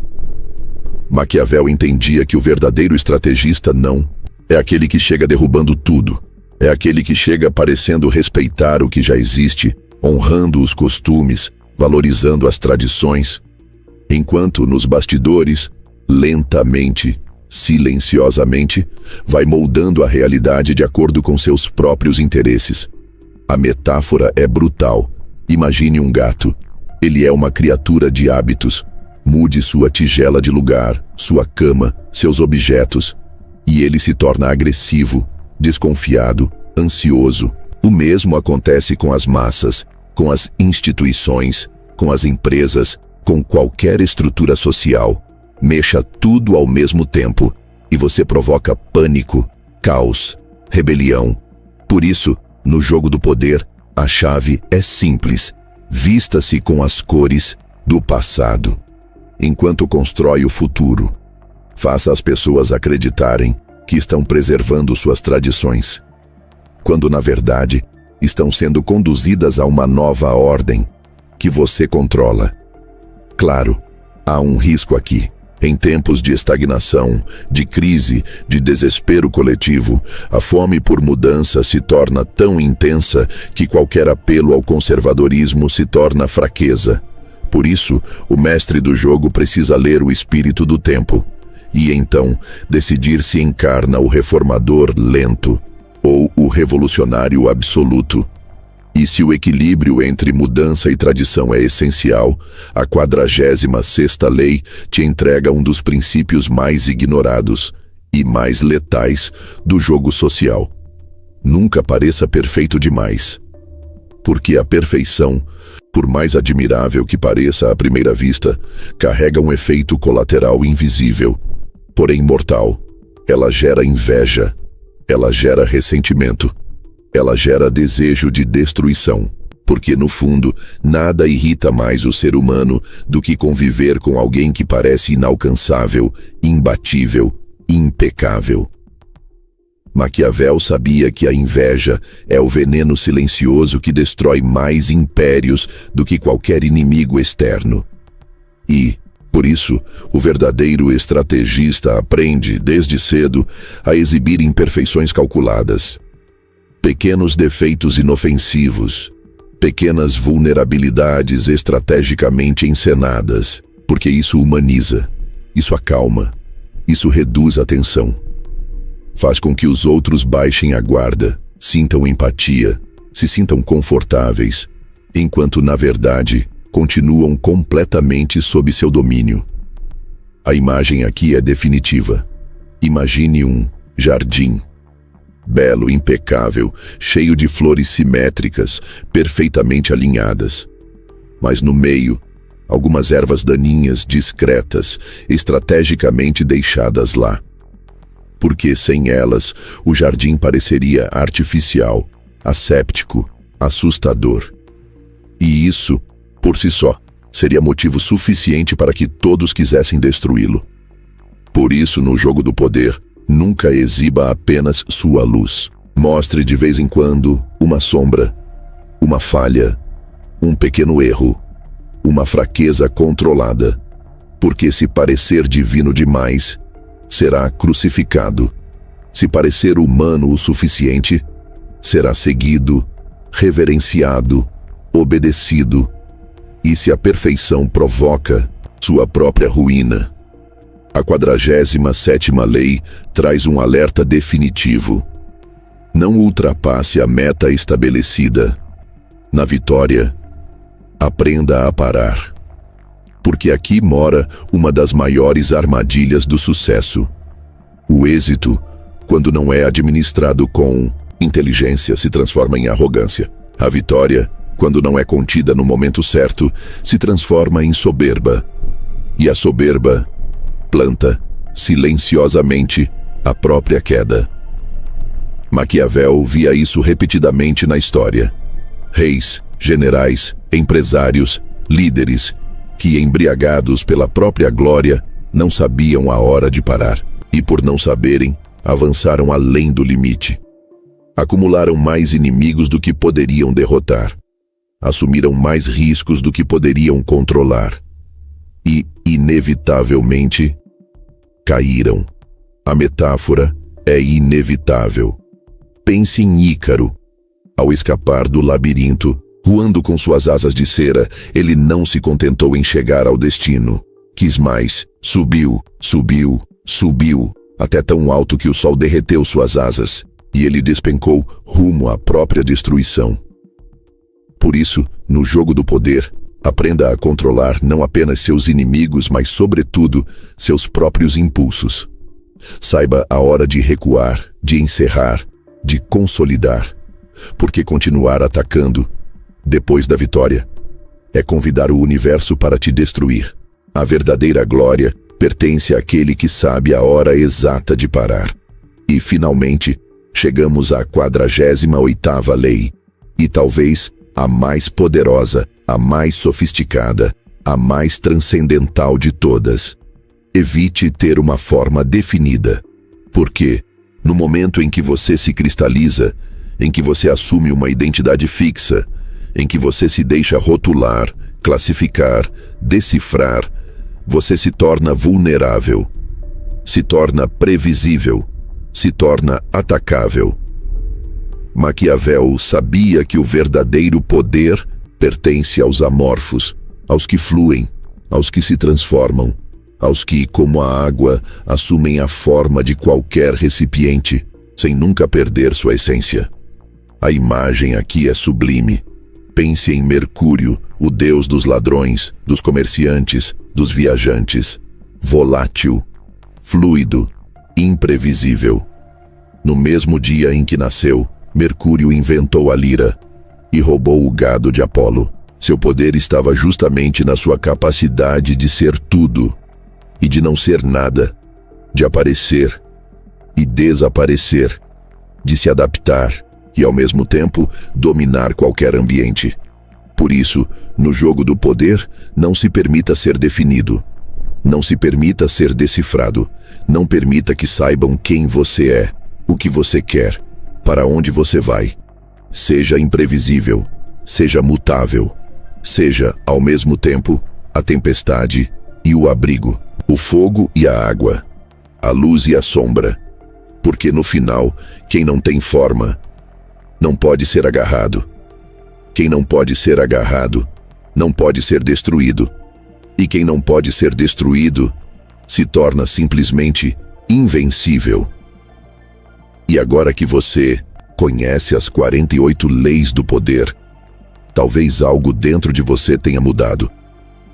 Maquiavel entendia que o verdadeiro estrategista não é aquele que chega derrubando tudo. É aquele que chega parecendo respeitar o que já existe, honrando os costumes, valorizando as tradições, enquanto nos bastidores, lentamente, silenciosamente, vai moldando a realidade de acordo com seus próprios interesses. A metáfora é brutal. Imagine um gato. Ele é uma criatura de hábitos. Mude sua tigela de lugar, sua cama, seus objetos, e ele se torna agressivo, desconfiado, ansioso. O mesmo acontece com as massas, com as instituições, com as empresas, com qualquer estrutura social. Mexa tudo ao mesmo tempo e você provoca pânico, caos, rebelião. Por isso, no jogo do poder, a chave é simples. Vista-se com as cores do passado, enquanto constrói o futuro. Faça as pessoas acreditarem que estão preservando suas tradições, quando na verdade estão sendo conduzidas a uma nova ordem que você controla. Claro, há um risco aqui. Em tempos de estagnação, de crise, de desespero coletivo, a fome por mudança se torna tão intensa que qualquer apelo ao conservadorismo se torna fraqueza. Por isso, o mestre do jogo precisa ler o espírito do tempo e então decidir se encarna o reformador lento ou o revolucionário absoluto. E se o equilíbrio entre mudança e tradição é essencial, a 46ª lei te entrega um dos princípios mais ignorados e mais letais do jogo social. Nunca pareça perfeito demais. Porque a perfeição, por mais admirável que pareça à primeira vista, carrega um efeito colateral invisível, porém mortal. Ela gera inveja, ela gera ressentimento. Ela gera desejo de destruição, porque no fundo, nada irrita mais o ser humano do que conviver com alguém que parece inalcançável, imbatível, impecável. Maquiavel sabia que a inveja é o veneno silencioso que destrói mais impérios do que qualquer inimigo externo. E, por isso, o verdadeiro estrategista aprende, desde cedo, a exibir imperfeições calculadas. Pequenos defeitos inofensivos, pequenas vulnerabilidades estrategicamente encenadas, porque isso humaniza, isso acalma, isso reduz a tensão. Faz com que os outros baixem a guarda, sintam empatia, se sintam confortáveis, enquanto, na verdade, continuam completamente sob seu domínio. A imagem aqui é definitiva. Imagine um jardim. Belo, impecável, cheio de flores simétricas, perfeitamente alinhadas. Mas no meio, algumas ervas daninhas discretas, estrategicamente deixadas lá. Porque sem elas, o jardim pareceria artificial, asséptico, assustador. E isso, por si só, seria motivo suficiente para que todos quisessem destruí-lo. Por isso, no jogo do poder, nunca exiba apenas sua luz. Mostre de vez em quando uma sombra, uma falha, um pequeno erro, uma fraqueza controlada, porque se parecer divino demais, será crucificado. Se parecer humano o suficiente, será seguido, reverenciado, obedecido. E se a perfeição provoca sua própria ruína? A 47ª lei traz um alerta definitivo. Não ultrapasse a meta estabelecida. Na vitória, aprenda a parar. Porque aqui mora uma das maiores armadilhas do sucesso. O êxito, quando não é administrado com inteligência, se transforma em arrogância. A vitória, quando não é contida no momento certo, se transforma em soberba. E a soberba planta, silenciosamente, a própria queda. Maquiavel via isso repetidamente na história. Reis, generais, empresários, líderes, que, embriagados pela própria glória, não sabiam a hora de parar. E por não saberem, avançaram além do limite. Acumularam mais inimigos do que poderiam derrotar. Assumiram mais riscos do que poderiam controlar. E, inevitavelmente, caíram. A metáfora é inevitável. Pense em Ícaro. Ao escapar do labirinto, voando com suas asas de cera, ele não se contentou em chegar ao destino. Quis mais. Subiu, subiu, subiu, até tão alto que o sol derreteu suas asas, e ele despencou rumo à própria destruição. Por isso, no jogo do poder, aprenda a controlar não apenas seus inimigos, mas, sobretudo, seus próprios impulsos. Saiba a hora de recuar, de encerrar, de consolidar, porque continuar atacando, depois da vitória, é convidar o universo para te destruir. A verdadeira glória pertence àquele que sabe a hora exata de parar. E, finalmente, chegamos à 48ª lei, e talvez a mais poderosa, a mais sofisticada, a mais transcendental de todas. Evite ter uma forma definida, porque, no momento em que você se cristaliza, em que você assume uma identidade fixa, em que você se deixa rotular, classificar, decifrar, você se torna vulnerável, se torna previsível, se torna atacável. Maquiavel sabia que o verdadeiro poder pertence aos amorfos, aos que fluem, aos que se transformam, aos que, como a água, assumem a forma de qualquer recipiente, sem nunca perder sua essência. A imagem aqui é sublime. Pense em Mercúrio, o deus dos ladrões, dos comerciantes, dos viajantes. Volátil, fluido, imprevisível. No mesmo dia em que nasceu, Mercúrio inventou a lira e roubou o gado de Apolo. Seu poder estava justamente na sua capacidade de ser tudo e de não ser nada, de aparecer e desaparecer, de se adaptar e, ao mesmo tempo, dominar qualquer ambiente. Por isso, no jogo do poder, não se permita ser definido. Não se permita ser decifrado. Não permita que saibam quem você é, o que você quer, para onde você vai. Seja imprevisível, seja mutável, seja, ao mesmo tempo, a tempestade e o abrigo, o fogo e a água, a luz e a sombra. Porque no final, quem não tem forma, não pode ser agarrado. Quem não pode ser agarrado, não pode ser destruído. E quem não pode ser destruído, se torna simplesmente invencível. E agora que você conhece as 48 leis do poder, talvez algo dentro de você tenha mudado.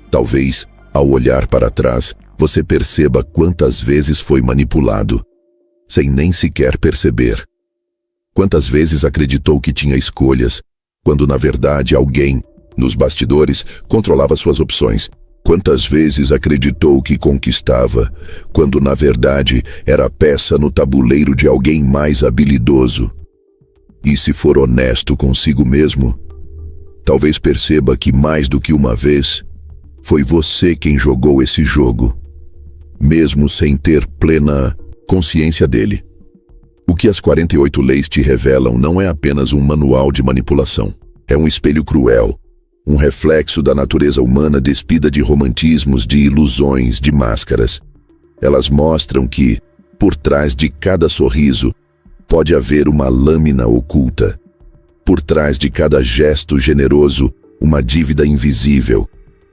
Talvez, ao olhar para trás, você perceba quantas vezes foi manipulado, sem nem sequer perceber. Quantas vezes acreditou que tinha escolhas, quando na verdade alguém, nos bastidores, controlava suas opções. Quantas vezes acreditou que conquistava, quando na verdade era peça no tabuleiro de alguém mais habilidoso. E se for honesto consigo mesmo, talvez perceba que mais do que uma vez, foi você quem jogou esse jogo. mesmo sem ter plena consciência dele. O que as 48 leis te revelam não é apenas um manual de manipulação. É um espelho cruel, um reflexo da natureza humana despida de romantismos, de ilusões, de máscaras. Elas mostram que, por trás de cada sorriso, pode haver uma lâmina oculta. Por trás de cada gesto generoso, uma dívida invisível.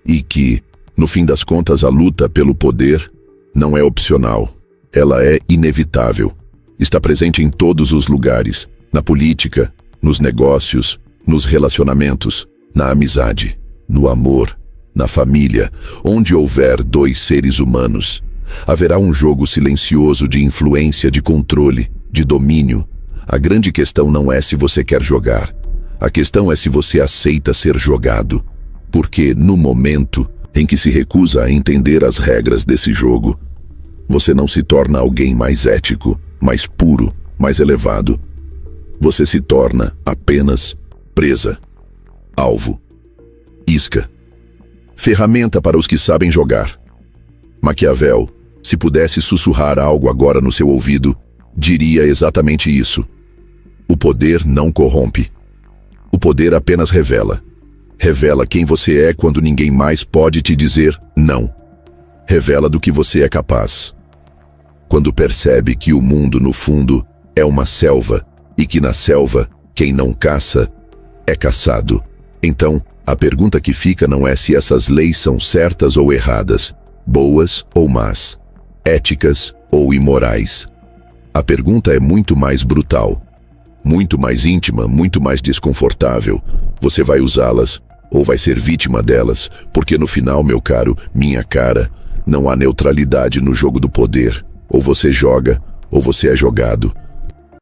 E que, no fim das contas, a luta pelo poder não é opcional. Ela é inevitável. Está presente em todos os lugares, na política, nos negócios, nos relacionamentos, na amizade, no amor, na família. Onde houver dois seres humanos, haverá um jogo silencioso de influência, de controle, de domínio. A grande questão não é se você quer jogar. A questão é se você aceita ser jogado. Porque, no momento em que se recusa a entender as regras desse jogo, você não se torna alguém mais ético, mais puro, mais elevado. Você se torna apenas presa, alvo, isca, ferramenta para os que sabem jogar. Maquiavel, se pudesse sussurrar algo agora no seu ouvido, diria exatamente isso. O poder não corrompe. O poder apenas revela. Revela quem você é quando ninguém mais pode te dizer não. Revela do que você é capaz. Quando percebe que o mundo, no fundo, é uma selva e que na selva, quem não caça, é caçado. Então, a pergunta que fica não é se essas leis são certas ou erradas, boas ou más, éticas ou imorais. A pergunta é muito mais brutal, muito mais íntima, muito mais desconfortável. Você vai usá-las ou vai ser vítima delas? Porque no final, meu caro, minha cara, não há neutralidade no jogo do poder. Ou você joga, ou você é jogado.